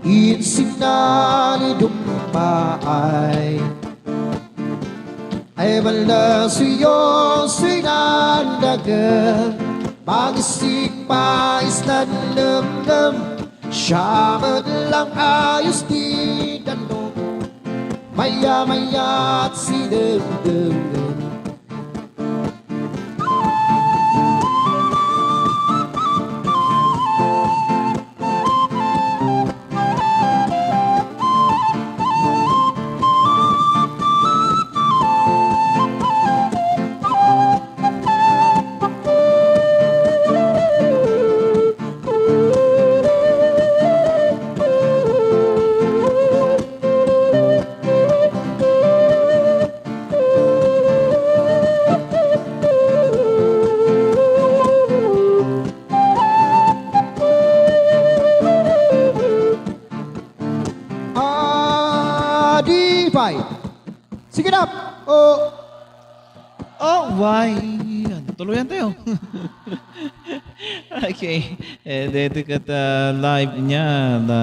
insip na ni dumaay. Ay bala siyo sinandagan, magising pais na namnam, siya man lang ayos di danom, maya-maya't si dagdagan. Adibay. Sige na. Oh, why? Tuluyan tayo. Okay. Dito kata live niya na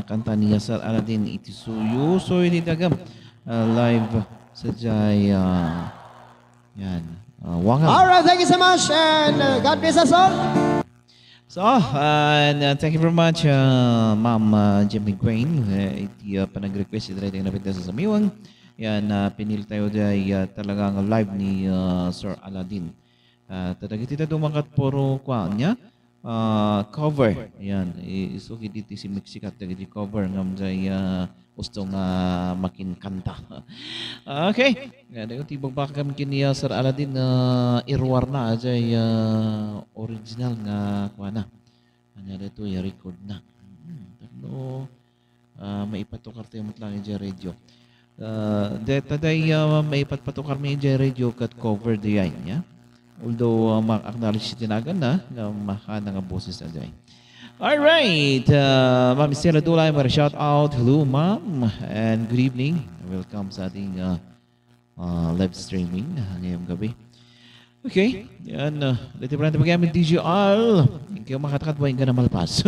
kanta niya sa Aladdin Itisuyo. So, hindi dagam live sa Jai. Yan. Wangal. Alright, thank you so much and God bless us all. So, and thank you very much, Ma'am Jimmy Queen. Iti panag-request ito rin na pinta sa Samiwang. Yan, pinili tayo dahil talagang live ni Sir Aladdin. Talagang ito dumakat puro kwa niya. Cover. Yan, isuki dito si Mexicat di cover ngam dahil gusto nga makin kanta. Okay. Yan, tibag baka kami kini Sir Aladdin irwar na dahil original nga kwa na. Ano ito, record na. Pero maipatukar tayo matlang yung radio. Taday may patpatukar may radio kat cover diyan ya. Although mak-acknowledge tinagan na mahana nga boses na diyan. All right, Ma'am Stella Dulay, para shout out. Hello, Ma'am, and good evening. Welcome sa ating live streaming ngayong gabi. Okay, yan. Dito pa natin mag-gamit DJR. Thank you, makatakat ba yung ka na malpas.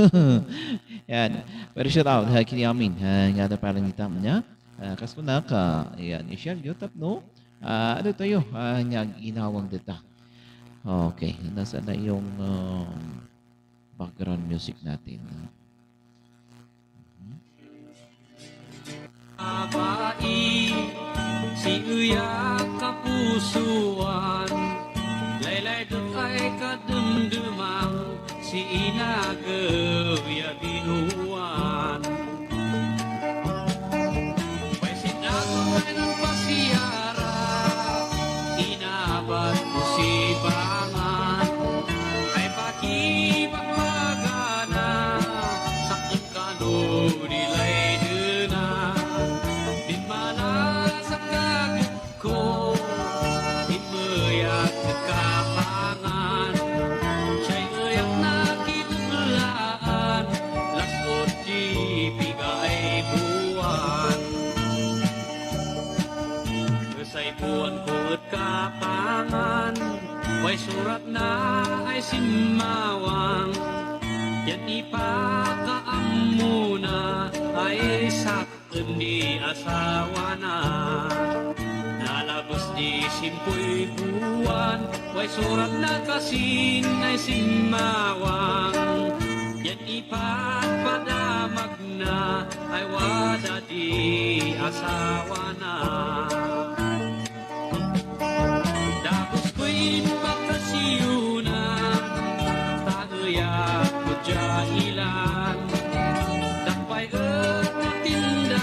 Yan, para shout out. Kini amin. Nga na parang itam niya. Kasko na ka, yan, i-share nyo, tapno. Ano tayo? Nyag inawang data. Okay, nasa na yung background music natin. Abai, si Uya kapusuan, laylay ay kadumdumang, si Ina ya binuan. Ng pasiyara, inabat mo si Bangan, ay pakipagmagana, sakit ka no nilay duna, din malasap kagit ko, imayak kapangan, siya'y uyak na kinulaan, lasot di bigay buwan. Say buwan ko at kapangan, way surat na ay simawang, yan ipakaam muna ay sakit ni asawa na. Nalabas di simpoy buwan, way surat na kasin ay simawang, yan ipagpadamag na ay wada di asawa na. Tapos ko'y bakasiyunan, tagaya ko jahilan, takpay at natinda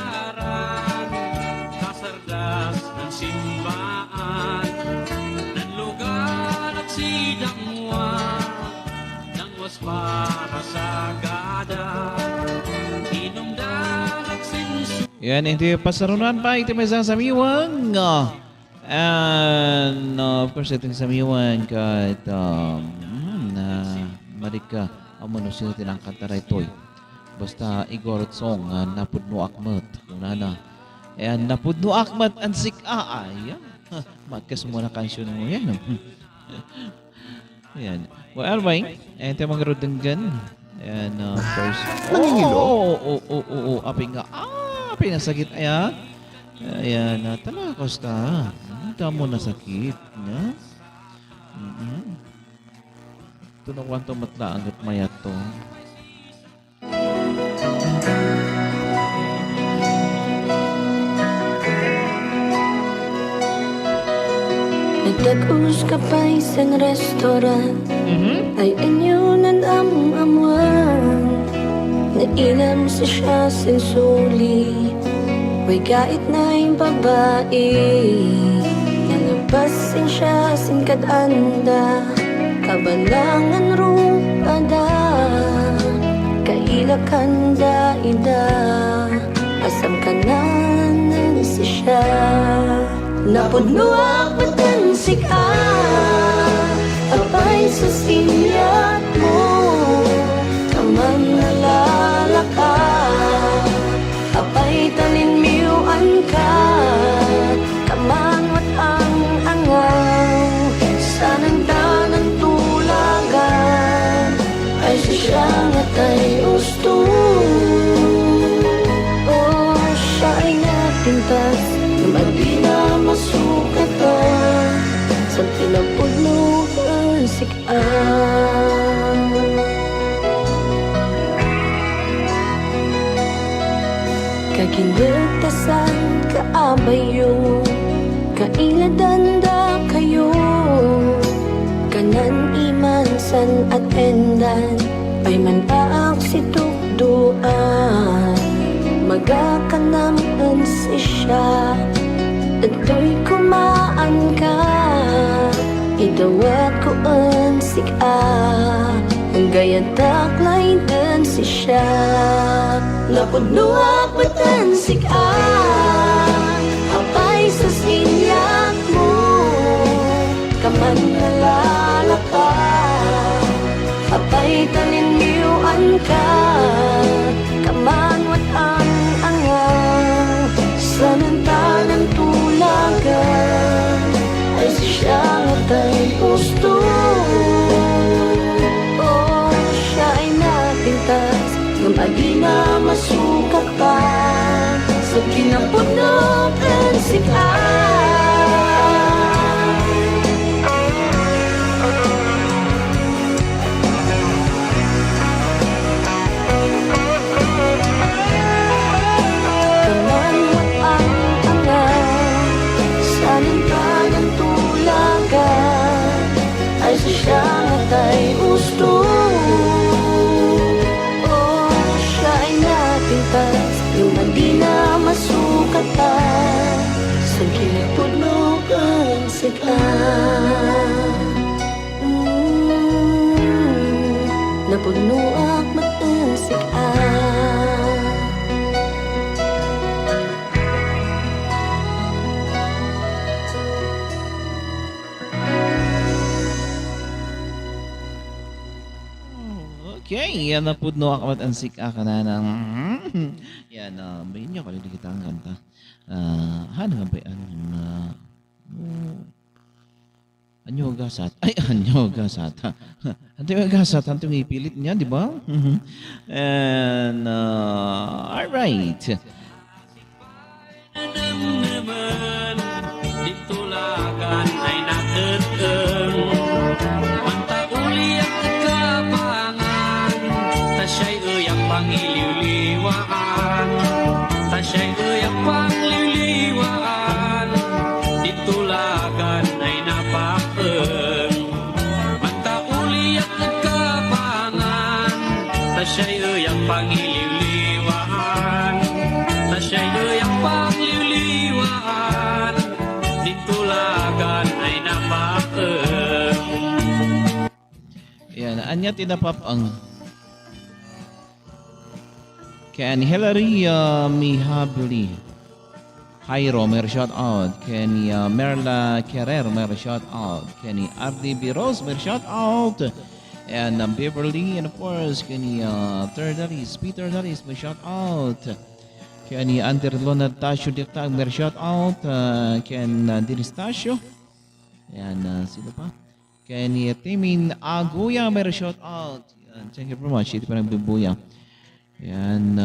Yan, ito yung pasarunan pa. Ito may isang samiwang. And of course, ito yung samiwang kahit na marika amano sila tinang kantaray toy. Basta Igor song napudno akmat. Kunana. Ayan, napudno akmat ang sika. Ayan. Matkas mo na kansyon mo yan. Ayan. Well, anyway, ito yung mga rodenggan. And of course, Nangingilo? Oo, aping nga, aping nasakit, ayan. Ayan, talakos ka. Damo na sakit. Ayan. Ito na kwanto matlaan at mayat to. Nagtag-us ka pa isang restaurant ay inyo nanamang-amuan. Nailam sa siya sensuli, way kahit na yung babae. Nalabasin siya sinkad-anda, kabalangan rupada. Kailakan da-ida, asam kanan si siya. Napudluak batansik apay sa sinyat mo. Kaman nalalaka, apay talinmiuan ka. Kaman wat ang angaw, sanang tanang tulagan. Ay siya nga tay gusto. Oh, siya ay napintas, lumadi na masukatan sa pinapudlo ang sikaan. Kaginagtasan kaabayo, kailadanda kayo. Kanan imansan at endan, ay manaak si tukduan. Magakanaman si siya, ito'y kumaan ka. Idawat ko ang sika, ang gayang taklay din si siya. Napudluak batan sika, apay sa sinyak mo. Kaman nalalaka, apay talinliuan ka. Kaman wat ang angang, sanantanan tulagan. Ay siya nga tayo gusto. Oh, siya ay napintas, lumagi na masukat pa sa kinapudnog ang sikat. Siya nga tayo gusto. Oh, siya ay napintas, yung hindi na masukatan sa kinapudnog ang sikat. Napudnuak matang sikat. Okay, yan na pudno akamat ang sika ka na ng... Yan, bayin niyo kali kita ang kanta. Hanang ba yan? Anyo gasat. Ay, anyo gasat. Anyo gasat, anyo ipilit niya, di ba? And, alright. Naman, ditulakan ay nateteng. Mantauli ang kabangan, tasya'y uyang pangliliwaan. Tasya'y uyang pangliliwaan, ditulakan ay napakeng. Mantauli ang kabangan, tasya'y uyang pangliliwaan. Tasya'y uyang pangliliwaan, ditulagan ay napakeng. Yan, anya tinapap ang... Ken Hillary Mihabli. Jairo, may shout out. Kenny Merla Kerrer, may shout out. Kenny Ardi Biros, may shout out. And Beverly, and of course, Kenny Terdalis, Peter Dalis, may shout out. Kenny Anderlona Tasio Diktag, may shout out. Ken Dinis Tasio. Yan, sino pa? Kenny Timin Aguya, may shout out. Yan, thank you very much. Ito pa ng bibuya. Yan,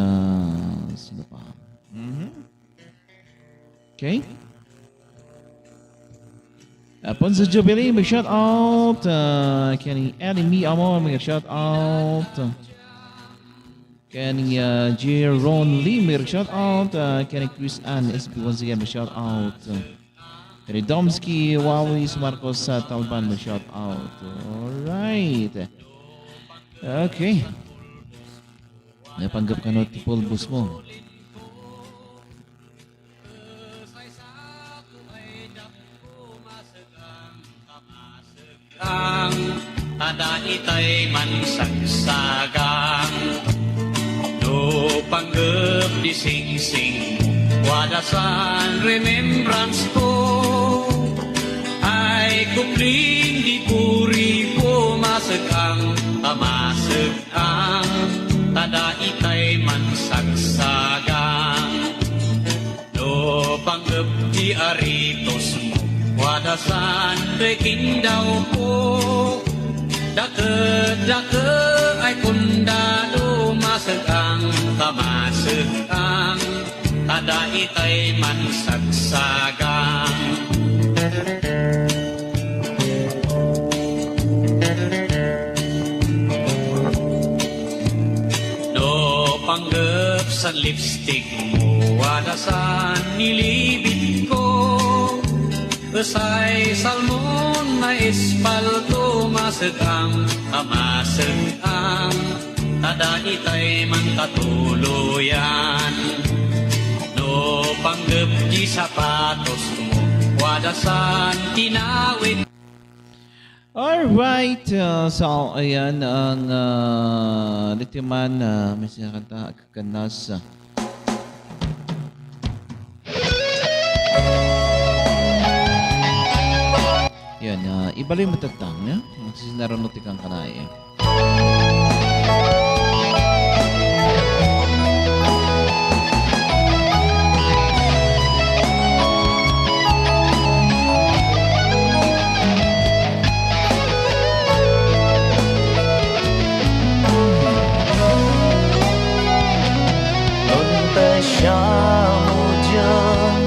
sino pa? Okay. Ponzo Jubilee, may shout out. Kenny Ellie Amor, may shout out. Kenny Jeron Lee, may shout out. Kenny Chris Ann SB once again, may shout out. Kenny Domsky, Wawis Marcos Talban, may shout out. Alright. Okay. Napanggap ka no, tipulbus mo. Ang tada itay mansagsagang do panggap di sing-sing wadasan remembrance ko ay kupling di puri ko masagang tada itay mansagsagang do panggap di aritos mo wadasan peking daw ko dake ay kundalo masagang kamasagang tada itay mansagsagang no panggap sa lipstick mo wadasan nilibit ko Besay salmon na espalto masagang amasagang tada itay man katuluyan no panggap di sapatos mo wadasan tinawid. Alright, so ayan ang litiman na may sinakanta kakanas. Yan, ibalik mo tatang, ya? Sinaranutik ang kanay. Nunta siya mo dyan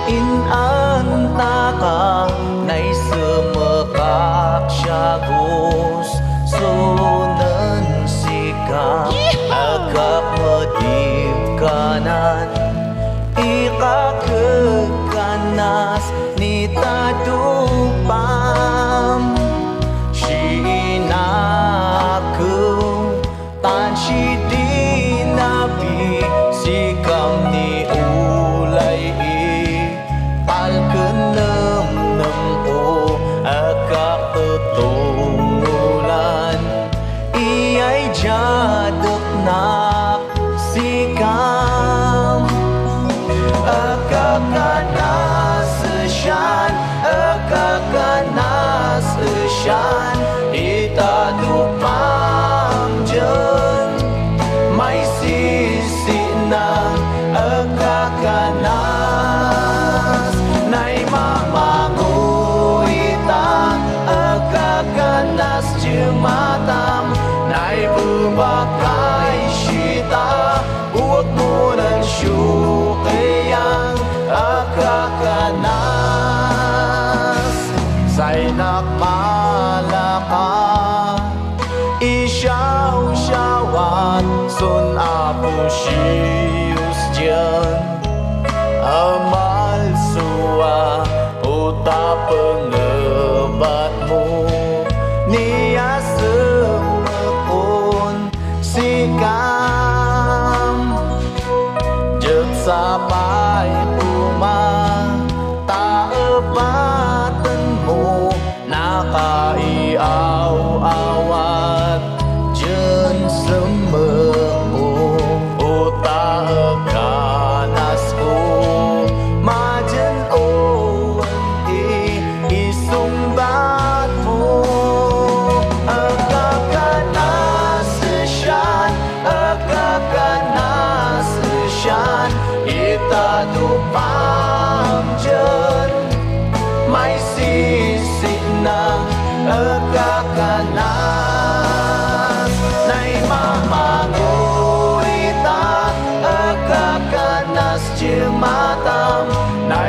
inanta ka na'y sumekak siya gus sunan sika agak medip kanan ikakekanas ni tadupam Shinaku tan shi dinabi sikam ni ulay palkenem nem o agak tetungulan iyay jadek nak sikam agak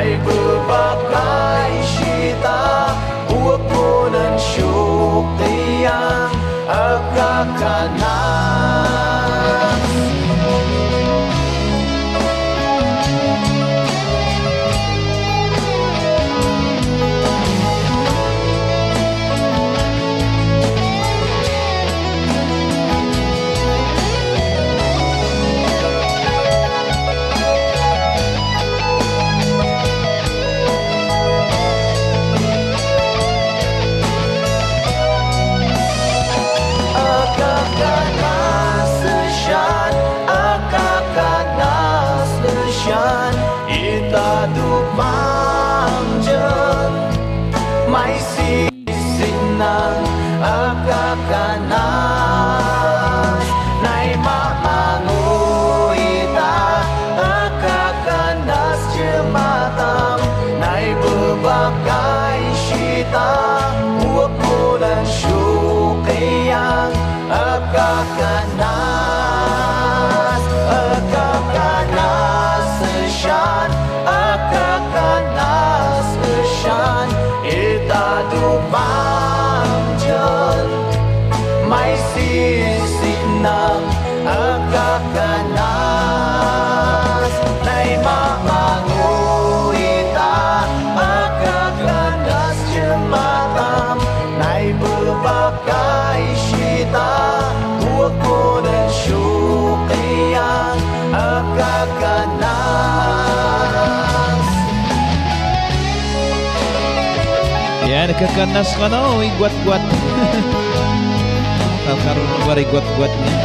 Na'y berbagay syita Buat mo ng syuk Tiyang agakanan May sisinang agakanas Na'y mamanguita agakanas Jematam Na'y berbagay syita Huwag mo lang syukayang agakanas Agakanas sesyan Agakanas sesyan Itadupang dyan May sisi ng agakanas Na'y mamanguita agakanas Jematam Na'y berbagay syita Huwag mo ng syukayang agakanas Yan, nagkakanas ka na, oh, igwat-gwat. Karoon mo ba igwat-gwat niya?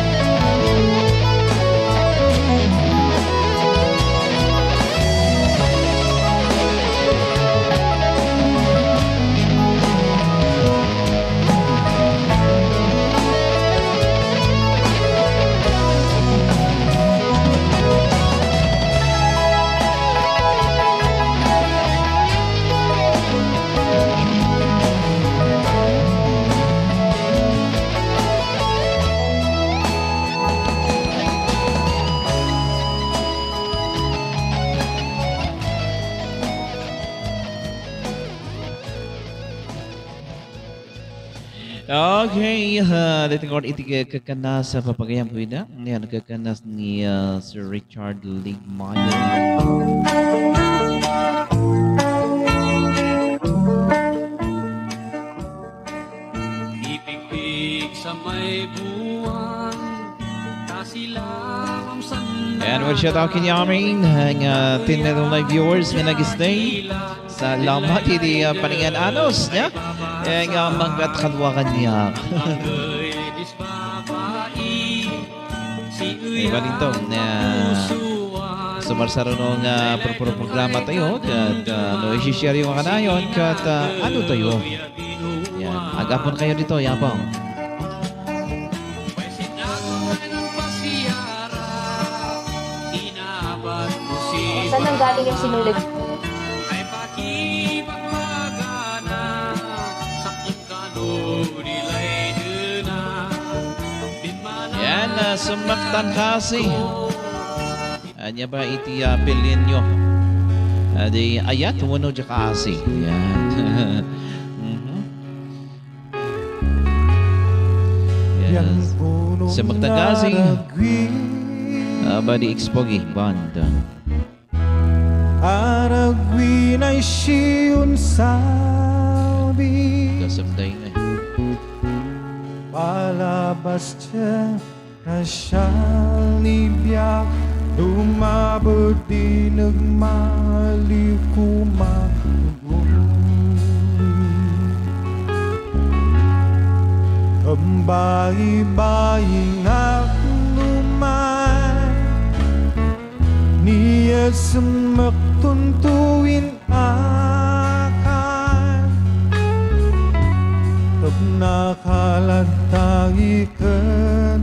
Okay, dating ko iti kakanas sa papagayam ko ina. Yan, kakanas ni Sir Richard Ligmayo. Ipigpig sa may buwan Kasilang ang sandal And we'll shout out kinyamin ang 10 live viewers nga nag-stay. Salamat iti paningan anos niya. Ang manggat kalwakan niya. Iba dito na sumarsaro nung programa tayo at i-share yung kanayon at ano tayo. Yan, agapon kayo dito, yapang. Saan ang galing yung sinulid? Yan, sumaktan kasi. Anya ba iti pilin nyo? Di ayat, tumuno dya kasi. Yan. Yes. Sumaktan kasi. Ba di Expogi Band. Aragwin ay siyun sabi Kasabday na. Palabas siya na siyang nibyak Lumabot di nagmaliw kumaguloy Ang bayi-bayi nga lumay Niya sumaktuntuin akan Tab nakalatagi ka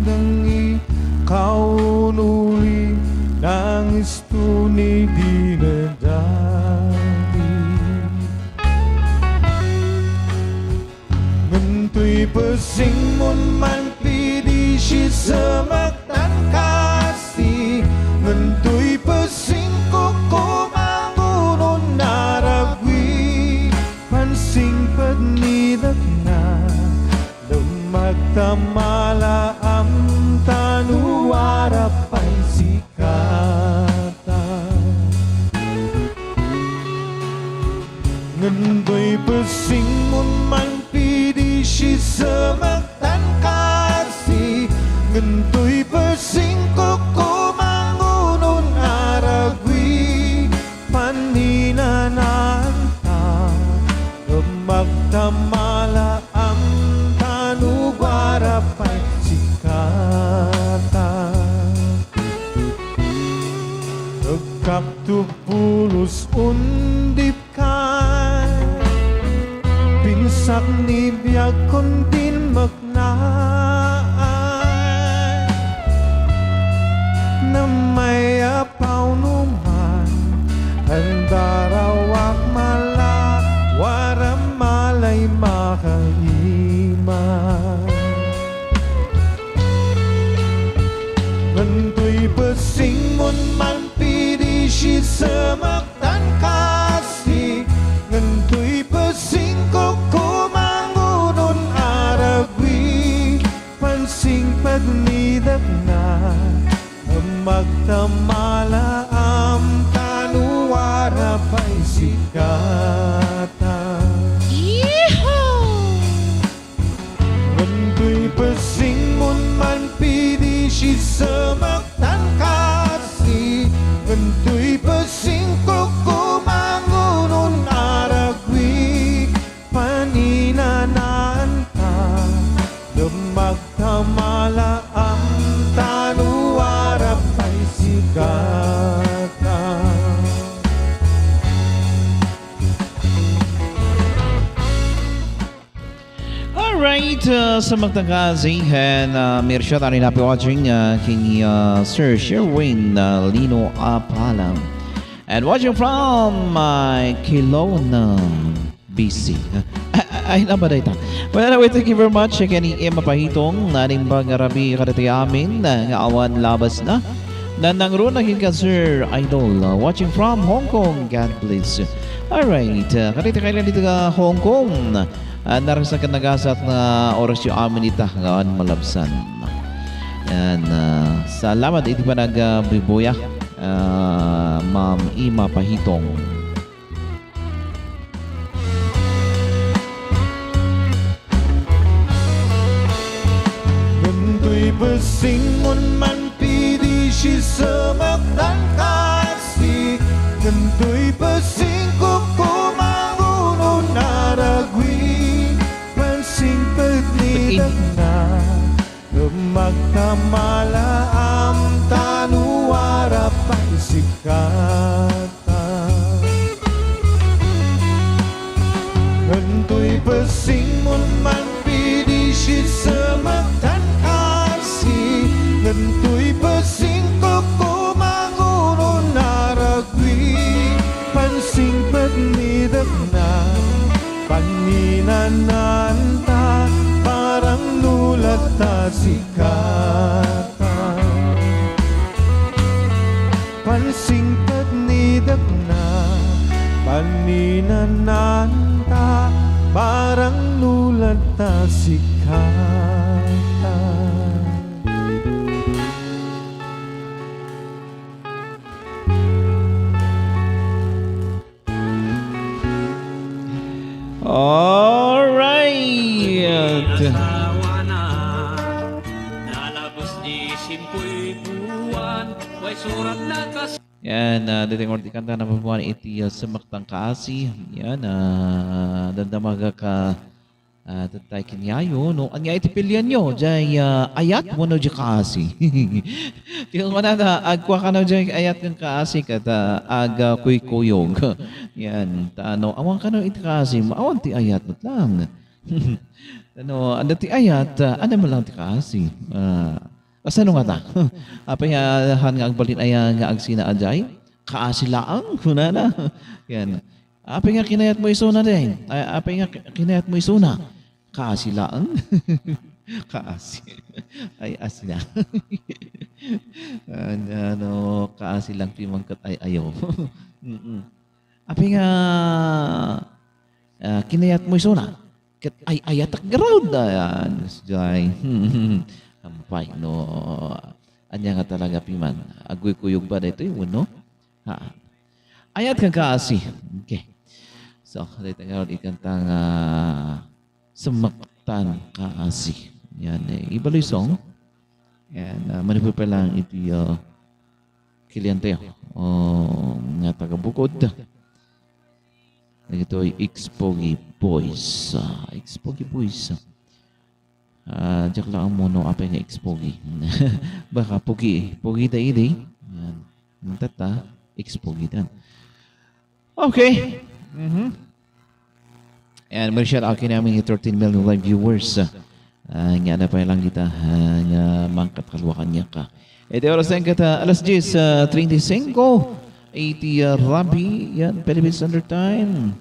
ng ikaw nuli Nang isto ni dinadali Nganto'y pasing mon man pidi siya sa magtangkasi Nganto'y pasing ko kumangunon na magtamala am tanuara pa'y sikata ngandoy pesing mun man pidi si semaktan kasi ngandoy pesing koko mangunun aragwi paninananta magtamala am tanubara pa'y sikata Nagkaktupulos undip ka Pinsak ni biyag kundin magnaan Na may apaw numan Andarawak mala Waram malay makaiman Ngandoy besing mun man pidi si semaktan kasi Ngandoy besing koko mangunun aragwi Pansing pagnidak na magtamala am tanuara pa'y sikata Ngandoy besing mun man pidi si semaktan kasi Ngandoy besing koko mangunun aragwi paninananta magtamala ang tanuara pa'y sikata Alright, sa magtangkazihan, Mirsha, tayo na watching king Sir Sherwin Lino Apalang. And watching from Kelowna, BC. Ay, na ba dito? Well, anyway, thank you very much. Kani Emma Pahitong, naning bangarabi karati amin, nga awan labas na. Nanangro naging ka, Sir Idol. Watching from Hong Kong, God bless. Alright, kariti kailan dito ka Hong Kong. Narasa ka nagasat na oras yung amin ita gaan malabsan. Yan, salamat iti pa nagbibuya, Ma'am Ima Pahitong. Ngandoy besing mun man pidi si semaktan kasi Ngandoy besing koko mangunun aragwi Pansing pagnidak na magtamala am tanuara pa'y sikata Ngandoy besing mun man pidi si semaktan kasi Ngandoy besing koko mangunun aragwi Pansing pagnidak na paninananta parang nulat ta sikata Pansing pagnidak na paninananta parang nulat ta sikata Alright. Nalasawa na, nalabas ni Simpoy buwan, way surat na kas. Yan, dating ordi kanta na pabuhan iti semaktan kaasi. Yan, dandamaga ka tatay kinyayo, no? Anya iti pilyan nyo, jay ayat mo no di kaasi. Tingnan mo na agkwa ka na jay ayat ng kaasi kat aga kuy-kuyog. Yan, ano, awang ka no iti kaasi, maawan ti ayat mo lang. Ano, anda ti ayat, ano mo lang ti kaasi. Kasano nga ta? Apayahan nga agbalin aya nga agsina ajay, kaasi laang, kuna na. Yan. Apay nga kinayat mo isuna din. Apay nga kinayat mo isuna. Kaasi laang. Kaasi. Ay, asina. Ano, kaasi lang timangkat ay ayaw. Apay nga kinayat mo isuna. ket ay ayatak ground ayan. Jay. Ampay no. Anya nga talaga piman. Agoy kuyog ba dito yung no? Ha. Ayat kang kaasi. Okay. So, dito nga ikantang Sumaktan Kaasi. Yan, ibaloy song. Yan, manipul pa lang ito Kiliante. Nga taga-bukod. Ito ay X-Pogi Boys. X-Pogi Boys. Diyak lang ang mono apa nga X-Pogi. Baka Pogi. Pogi da idi. Yan. Ang tata, X-Pogi dan. Okay. And Marshall, akin namin yung 13 million live viewers. Nga na pa lang kita nga mangkat kalwakan niya ka. Ito oras ang kata alas 10:35. 80 Rabi. Yan, Philippines Standard Time.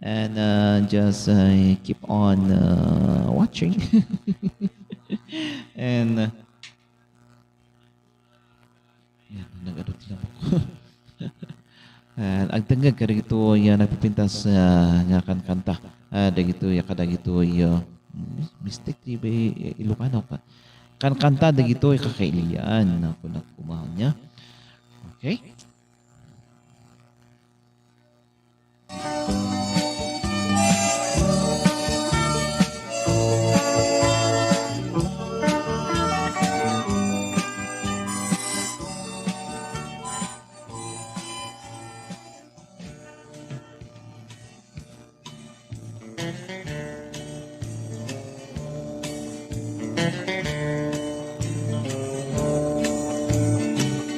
And just keep on watching. And yan, nag-adot lang ako. Ang tangag ka rito ay nagpipintas nga kanta. Dagito ya kadagito ay mistake di ba Ilocano ka. Kan kanta dagito ay kakailian na kumahon niya. Okay?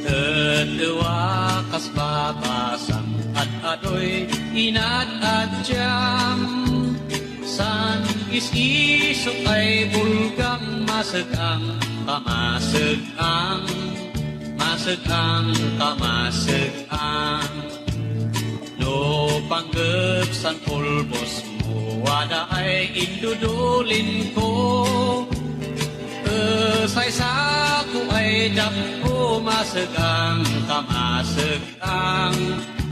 Tetewa kas babasang at adoy inat at jam san is-isok ay bulgang masegang kamasegang kamasegang no panggep san pulbos mo wada ay indudulin ko say sa ko ay dako masegang kamasegang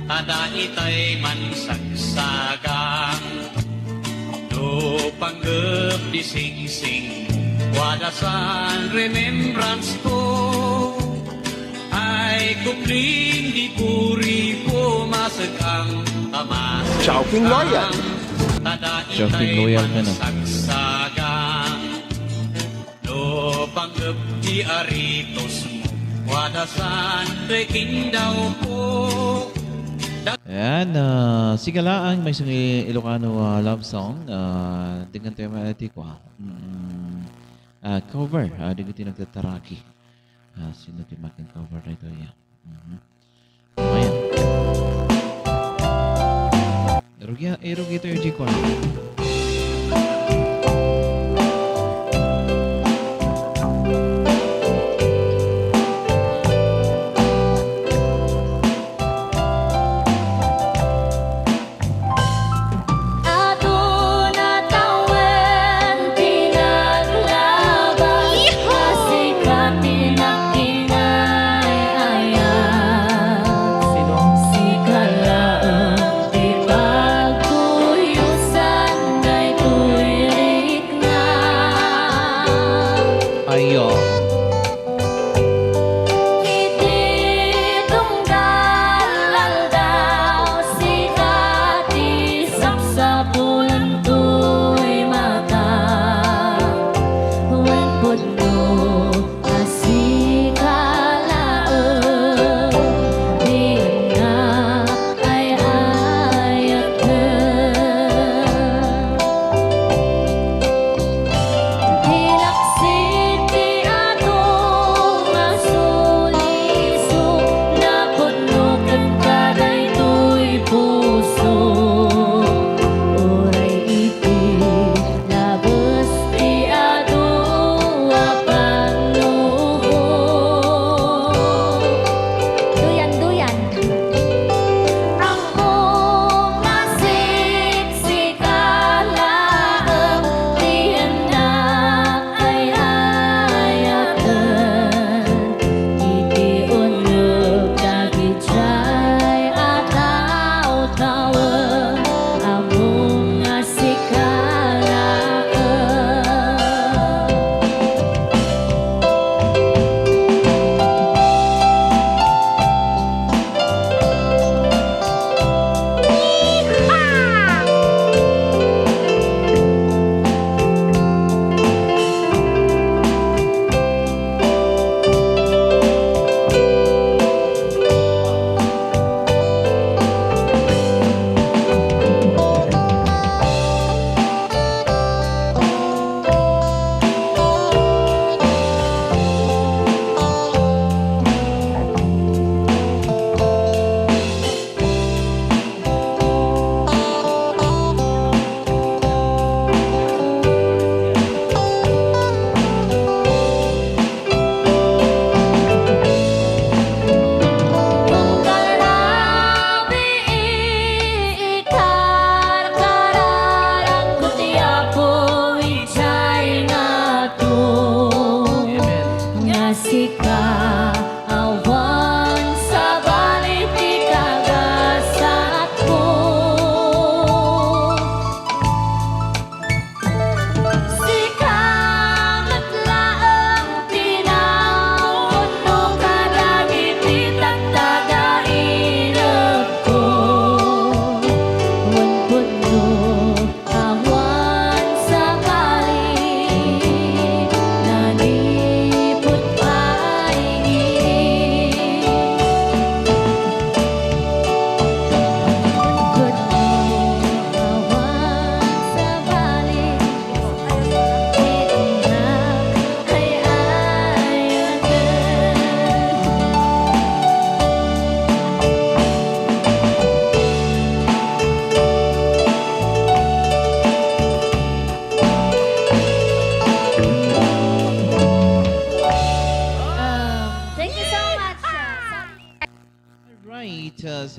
ada itay mansagsagang no panggep di sing-sing wadasan remembrance ko ay kupling di puri ko masegang kamasegang Chowking Loyal. ada Chowking itay Loyal ka na. mansagsagang panggap di aritos mo wadasan breaking daw po. Ayan, sigalaan may isang Ilocano love song. Dengan tema iti ko. Cover, dengan tinagtataraki. Sino timakin cover na ito? Ayan. Ayan. Erugi ito yung G-Con. Among nga sikat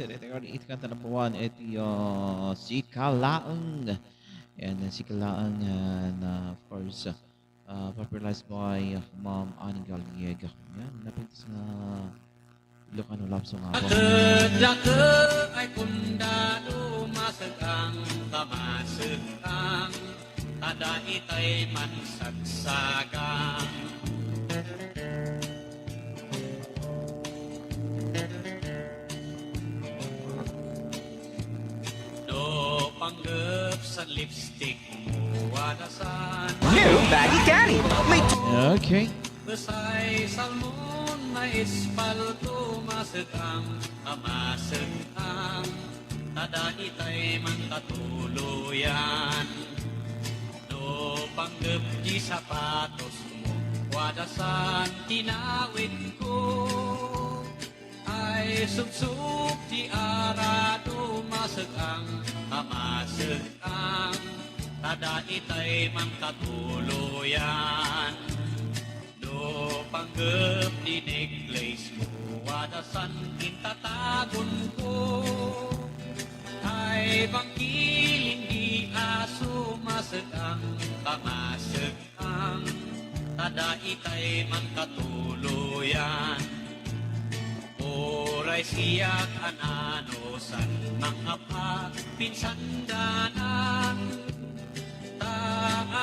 ito yung kanta number 1, ito yung Si Kalaang. And Si Kalaang na of course, popularized by Ma'am Annie Galiega. Yan, napintas na Ilocano love song nga po. Dake ay pundado masegang kamasegang tada itay mansagsagang do panggep sa lipstick mo wadasan Okay. besay salmon na espalto masegang kamasegang tada itay magkatuluyan do panggep di sapatos mo wadasan tinawid ko ay subsub di arado masegang kamasegang tada itay magkatuluyan do panggep di necklace mo wadasan kintatagon ko ay bangkiling di aso masegang kamasegang tada itay magkatuluyan oray siyak ananosan mga pagpinsandanan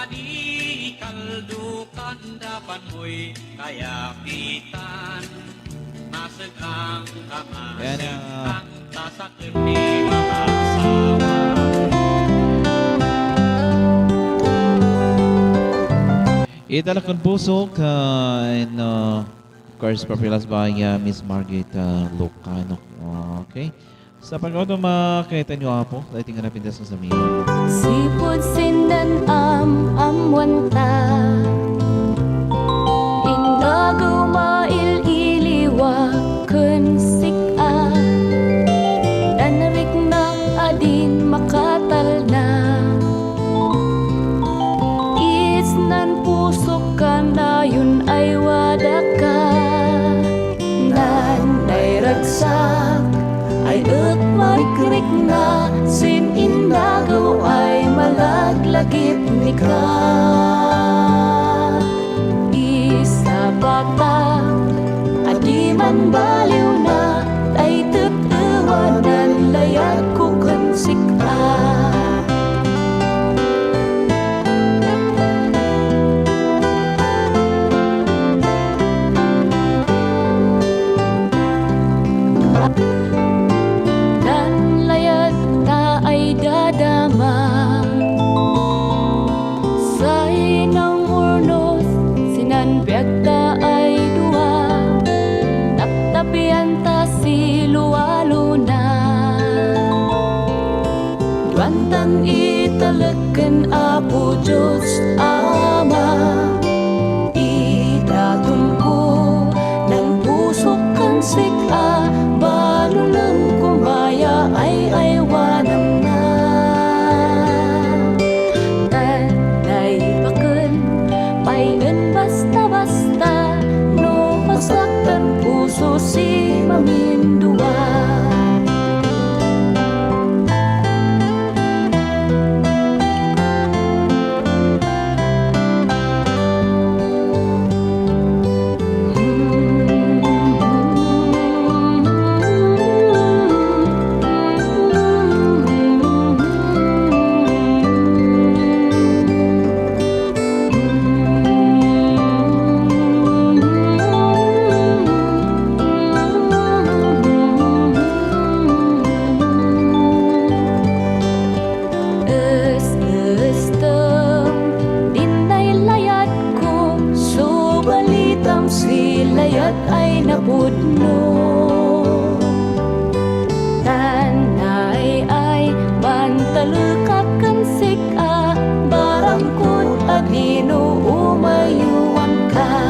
adi kaldukan dapan mo'y kayapitan masegang kamasegang tasakin di mahasawa Italakon puso and of course popularized by Miss Margaret Lucano. Okay. Sa pagkakot makita nyo po, dahil tingnan na pintas sa sabihin. Sipod sindan amwanta Inagaw maililiwa kun sika Danarik ng adin makatal na Isnan pusok ka na yun ay wadaka Nanay ragsak ay marikrik na sin indagaw ay malaglagip ni ka isa bata adi man baliw na ay tatawanan layat ko kansik Biagta ay dua Naktapian ta si luwaluna Duantan italagan Apo Diyos Ama Idatun ko ng pusok kan sika Balulang kumaya ay aywanam na Tanay bakun payan basta-basta no masaktan puso si mamindua layat ay napudno Tanay ay bantalukap kan sika Barangkod adino umayuwang ka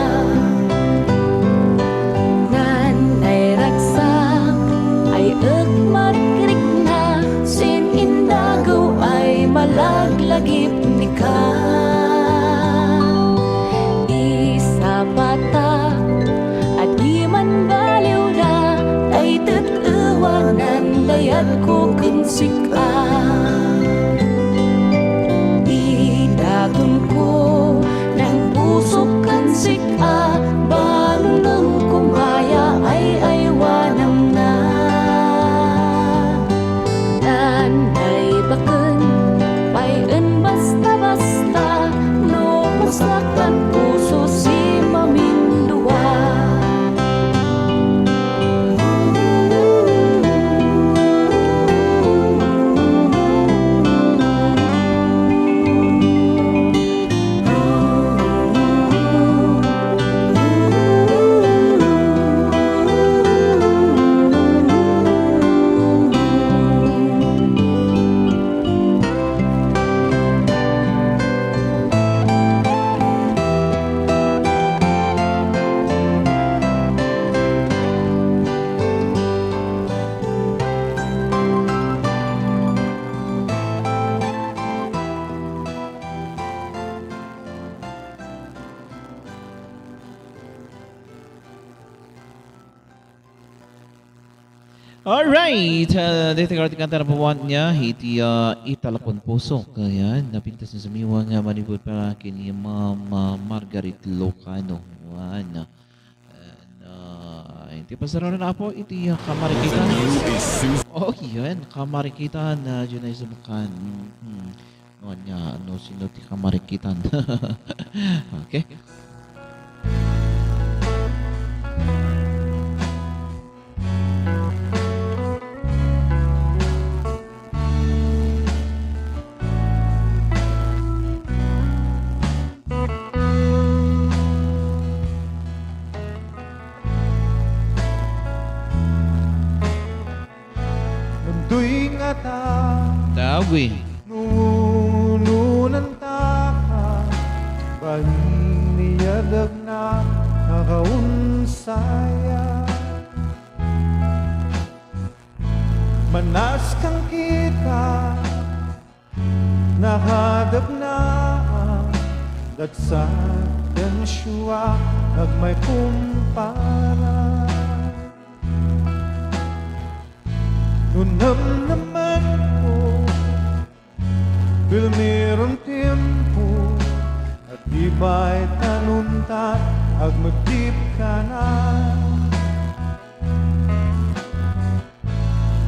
Nanay ragsak ay agmarkirik na Sin indagaw ay malaglagip ni ka Isa bata Di man baliw na ay tatawanan Alright, dito ka ating kanta na pawan niya, hiti italakon puso. Kaya napintas na sa miwa nga manibod para kini Mama Margaret Locano. Yan. Hindi pa sa na po, iti kamarikitan. Oh, yan, kamarikitan na dyan ay sumakan. Ano, sino ti kamarikitan? Okay. Nundoy nga ta Dawi. Nununan ta ka Baliniyadag na nakaunsaya Manas kang kita Nahadap na Dagsat dan syua Nagmay kumpara Nunam naman ko Bil meron tempo At di ba'y tanuntat Ag magdip ka na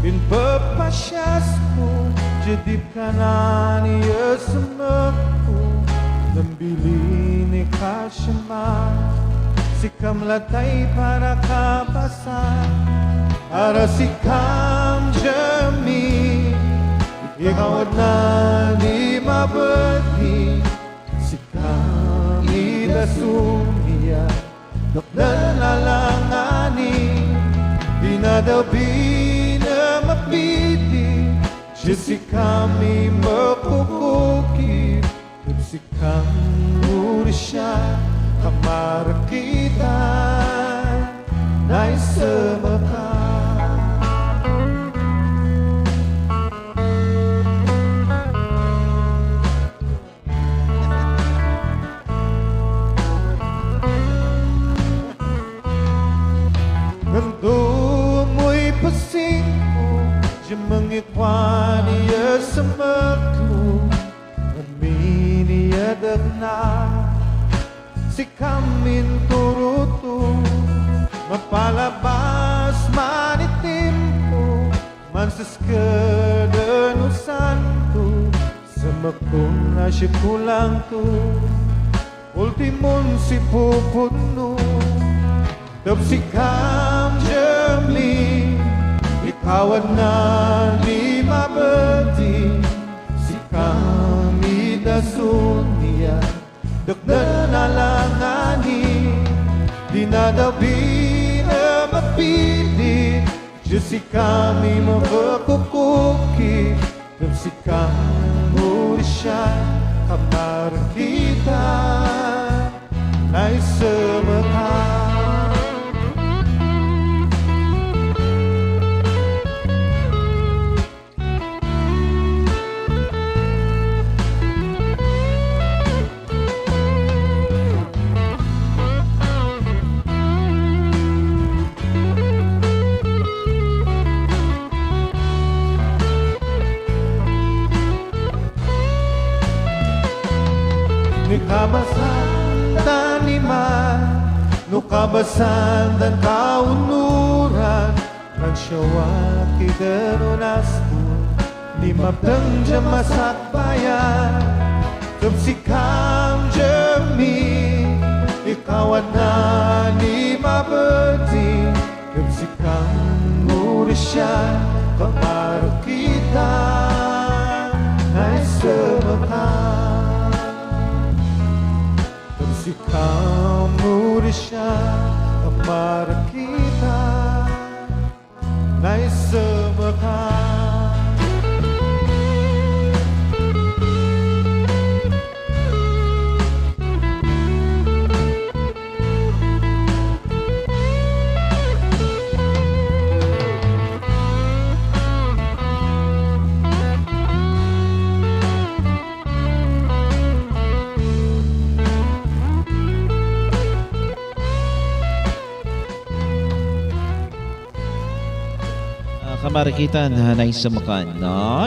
Pinpapasyas ko Jadip ka na niya sumak ko Nambili ni Kashima Sikam latay para kapasan Para sikam jami Ikaw at na di mabati Sikam idasumiya Dokdan lalangani Di na daw binamapiti Jessica mi mapukuki Sikam urisya Kamar kita Naisamakan Nando mo'y pasingko Di mangikwani sa maglo Aminiyadag na Si kamin turuto Mapalabas manitim ko Mansaskada no santo Sa makong na siya kulang to Ultimon si pupuno Tapsikam jami Ikaw at na di mabati Sikam idasun niya Dakdan alangani Di na daw binamapili Jessica mi mabakukuki Tapsikam urisya Kamar kita Ay samakan Nikabasan taniman Nukabasan dan kaunuran Nagsyawa kiderunasmun Limabdang jamasak bayan Tumsikam jami Ikaw at na ni mabati Tumsikam urisya Pamaru kita Ay samakan Si kamu risya Amara kita Na'y samakan Marikitan na isamakan.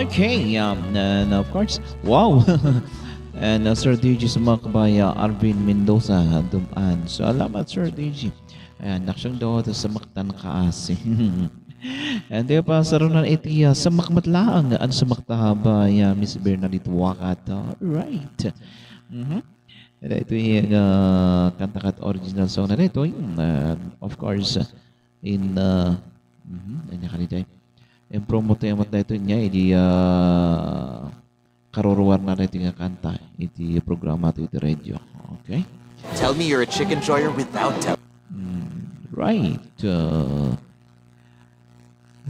Okay, and of course, wow. And Sir DJ sa mga kabaya, Arvin Mendoza, dumaan. So, alamat Sir DJ. Ayan, naksang daw sa maktan kaasi. And di pa sa runan iti sa makmatlaang ang sa maktahaba ya Miss Bernadette Wakat. Right. And ito yung kantakat original song na ito. Of course, in yung promote yung mata ito niya, iti karuruar na ito yung kanta, iti programa ito, iti radio. Okay? Tell me you're a chick enjoyer without telling. Right.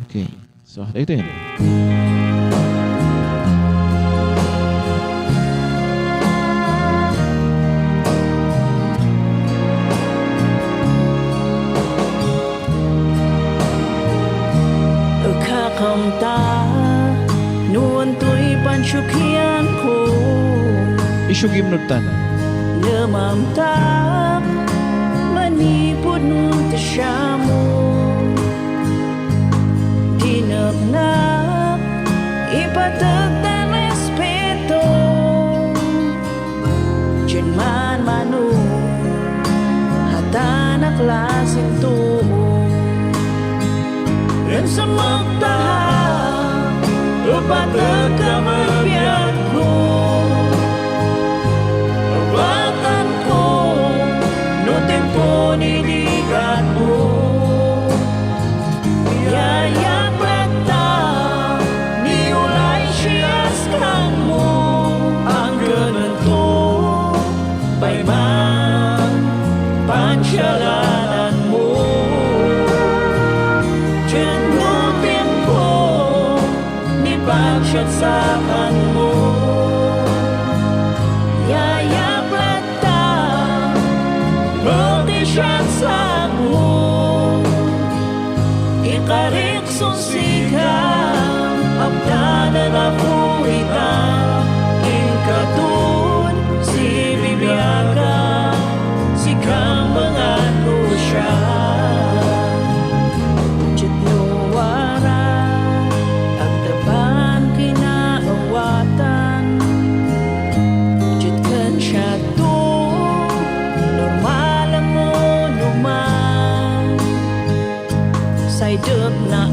Okay. So, ito yun. Kakamta nuan to'y pansyukyan ko Isyugim nutan. namamtak manipod nung tasya mo dinagnak ipatag na respeto dyan man manu hata na klaseng to yan sa magtaha upatag ka magbiyak ko abatan ko no tempo niligat mo yayak lata niulay siyas kang mo ang ganito payman pansyalanan mo dyan mo tempo ni pagsyasakan mo yayak lata magdisyasak mo ikarik susikam abdanan ako itam ingkatun si bibiyaga si kang mga lusya jit nuwara ang taban kinaawatan jit kan siya to normal mo numan say dub na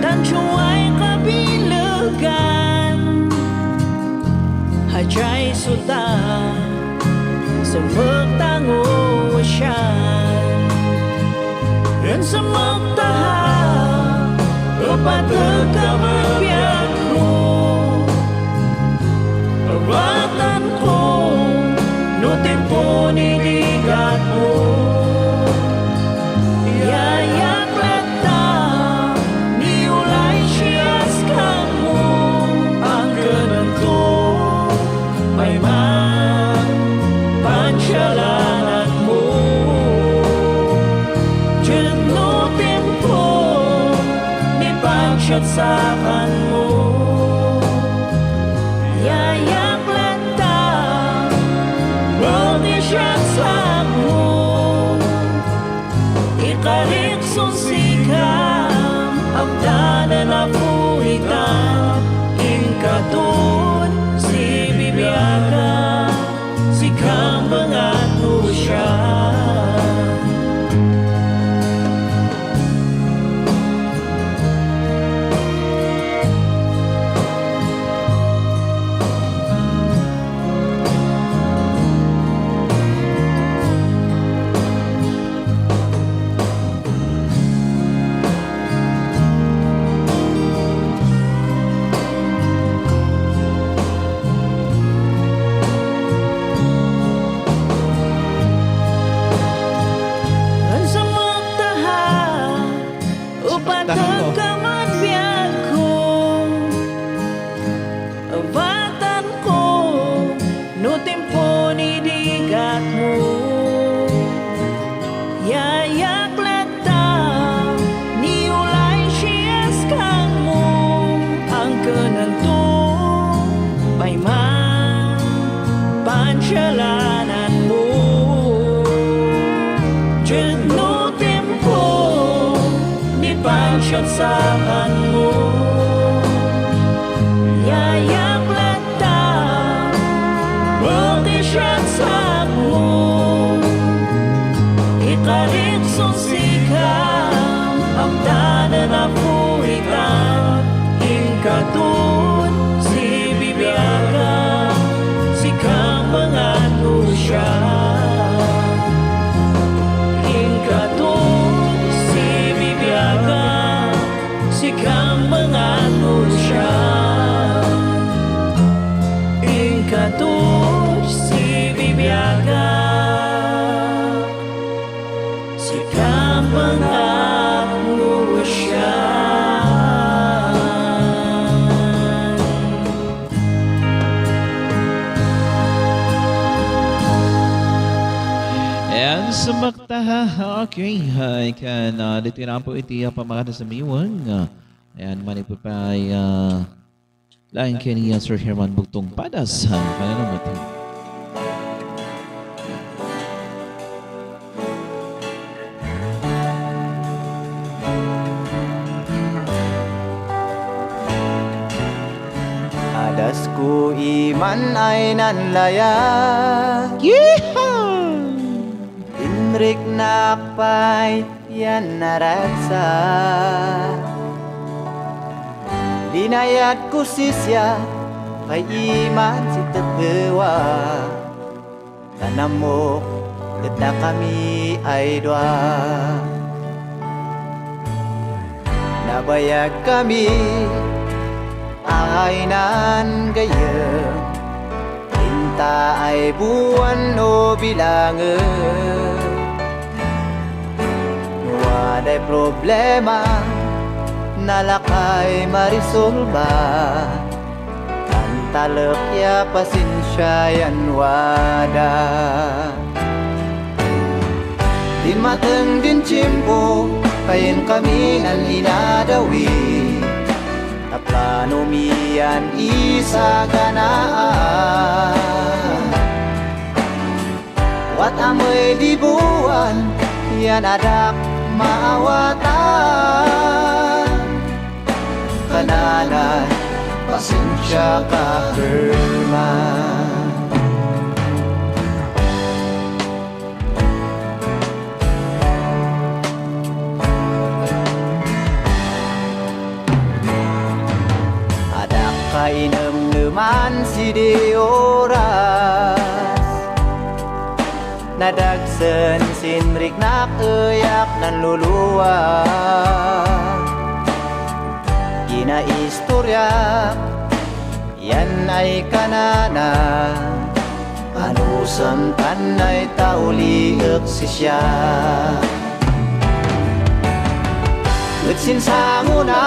tan chuay kabilagan hajay suta sa magtango asyan yan sa magtaha kapatag ka magbiyak ko abatan ko no tempo niligat mo yayak lata niulay siyas kang mo ang ganito payman pansyalanan mo dyan no tempo ni pagsyasakan mo yayak lata magdisyasak mo ikarik susikam abdanan ako itam ingkatun si bibiyaga si kang mga tusya sa magtaha upatag ka magbiyak ko abatan ko no tempo niligat mo yayak lata niulay siyas kang mo ang kananto payman pansyalanan mo dyan no tempo ni siya sa mo. Yayak lata, buti siya sa mo. Ikarik susikam, ang tanan ako ikan. Ingkatun, si bibiyaga, si kang mga siya. Ingkatun, si bibiyaga, si kang mga siya. Ingkatun, si bibiyaga, si kang mga siya. Ayan, sumakta. Okay, hi kan dito na po iti pamagana sa miwang. Ayan, manipupay lain kaniya Sir Herman Bugtong Padas. Kanina natin. Adas ko iman ay nanlaya. Inrik nakpay yan naratsa. Linayat ko sisya kay iman si taggawa. Tanam mo kita kami ay dua. Nabayag kami ay nan gayem. Tinta ay buwan o bilangan. Waday problema nalakay marisolba. Antalak ya pasensya yan wada. Din mateng din cimpo kayin kami nan inadawi. Plano miyan isa ganaan. Wat amoy dibuan yan adak maawatan. Kananan pasensya ka Herman. Kainem-neman si di oras. Nadagsen sinrik nak eyak nan luluwa. Ginaistorya yan ay kanana. Anusam tanay tauliek si siya. Utsin sanguna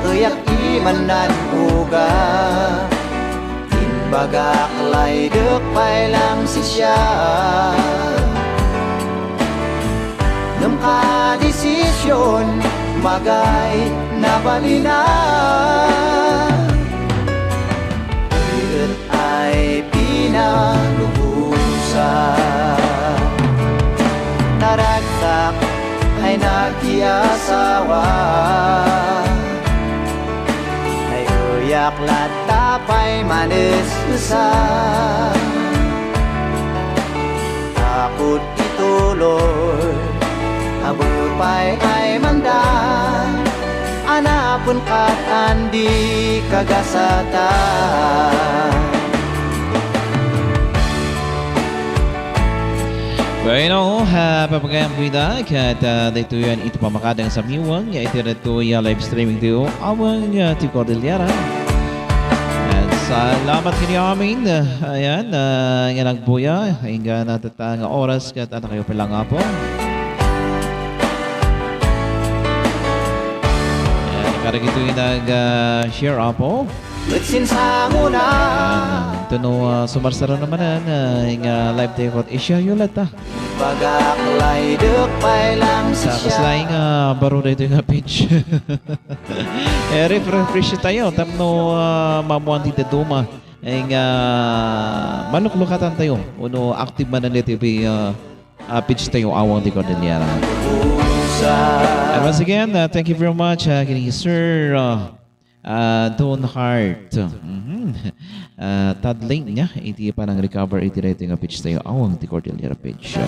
eyak imanan uga. Inbagak lay dek lang si siya. Nem ka desisyon magay nabalina. Iit ay pinalubusan. Naragsak ay nagkiasawa. Ay uyak latapay manis-usan. Takot ituloy abupay ay mandan. Anapun kat andi kagasatan. Bueno, papagayang kuida kat dito yan ito pamakadang sa miwang ya ito dito live streaming dito awang ti Cordillera. At salamat kini amin. Ayan, yan ang buya hingga natatang oras kat ano kayo pala nga po. Ayan, karag ito yung nag-share po. Utsin sanguna Ito no, sumarsara naman yung live tayo kot isya yulat Pagaklay dek lang si sa siya. kaslaing baro na ito yung page. Refresh tayo. Tamno mamuan dito duma. Yung manuklukatan tayo. Uno active man na TV page tayo awang di Cordillera. And once again, thank you very much, kini Sir Don Hart. Tadling niya, iti pa ng recover, iti rating nga pitch tayo awang ti Cordillera pitch.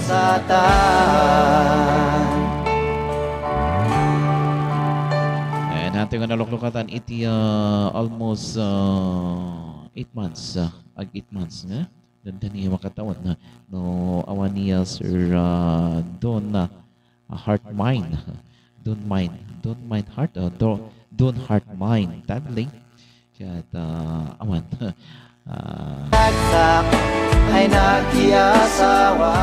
And natin nga naloklokatan iti almost 8 months. Ag 8 months nga. Ganda niya makatawan na no awan niya Sir Don Heart Mine. Don't mind heart. Don't heart mine. Tadling. Kaya awan. Nagsak ay nag-iasawa.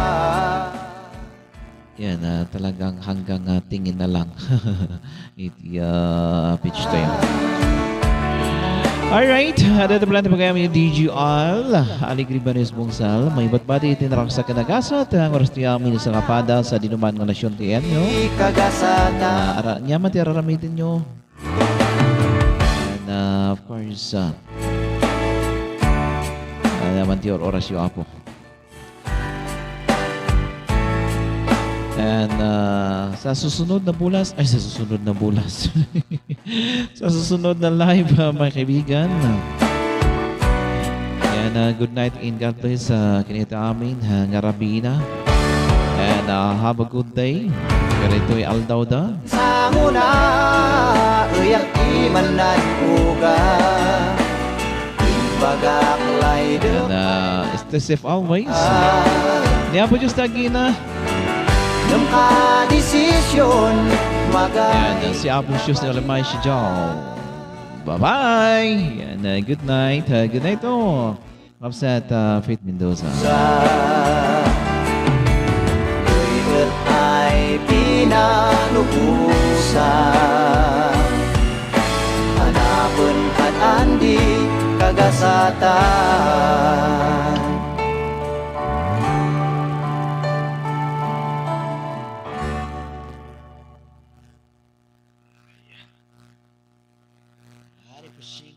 Yan, talagang hanggang tingin na lang. Iti pitch to yan. Alright, dito pala natin pagkayam yung DGR, Aligri Banes Bungsal, may batbati itinarak sa kanagasat, ang oras niya amin sa kapada sa dinuman ng nasyon tiyan nyo. Ikagasata. Niya mati araramitin nyo. And of course, naman ti oras yung apo. And sa susunod na bulas, sa susunod na live, mga kaibigan. And good night and God bless kinita amin, ngarabina. And have a good day. Pero ito'y aldawda. Sa muna, uyak imanan uga. Ibagaklay And stay safe always. Niya po Diyos tagina. ng kadesisyon magay. And si Apo Shoes na alamay si Joe. Bye-bye! And good night. Good night to Upset Faith Mendoza. Twitter ay pinanubusan. Hanapon at andi kagasatan. Hari Pusi.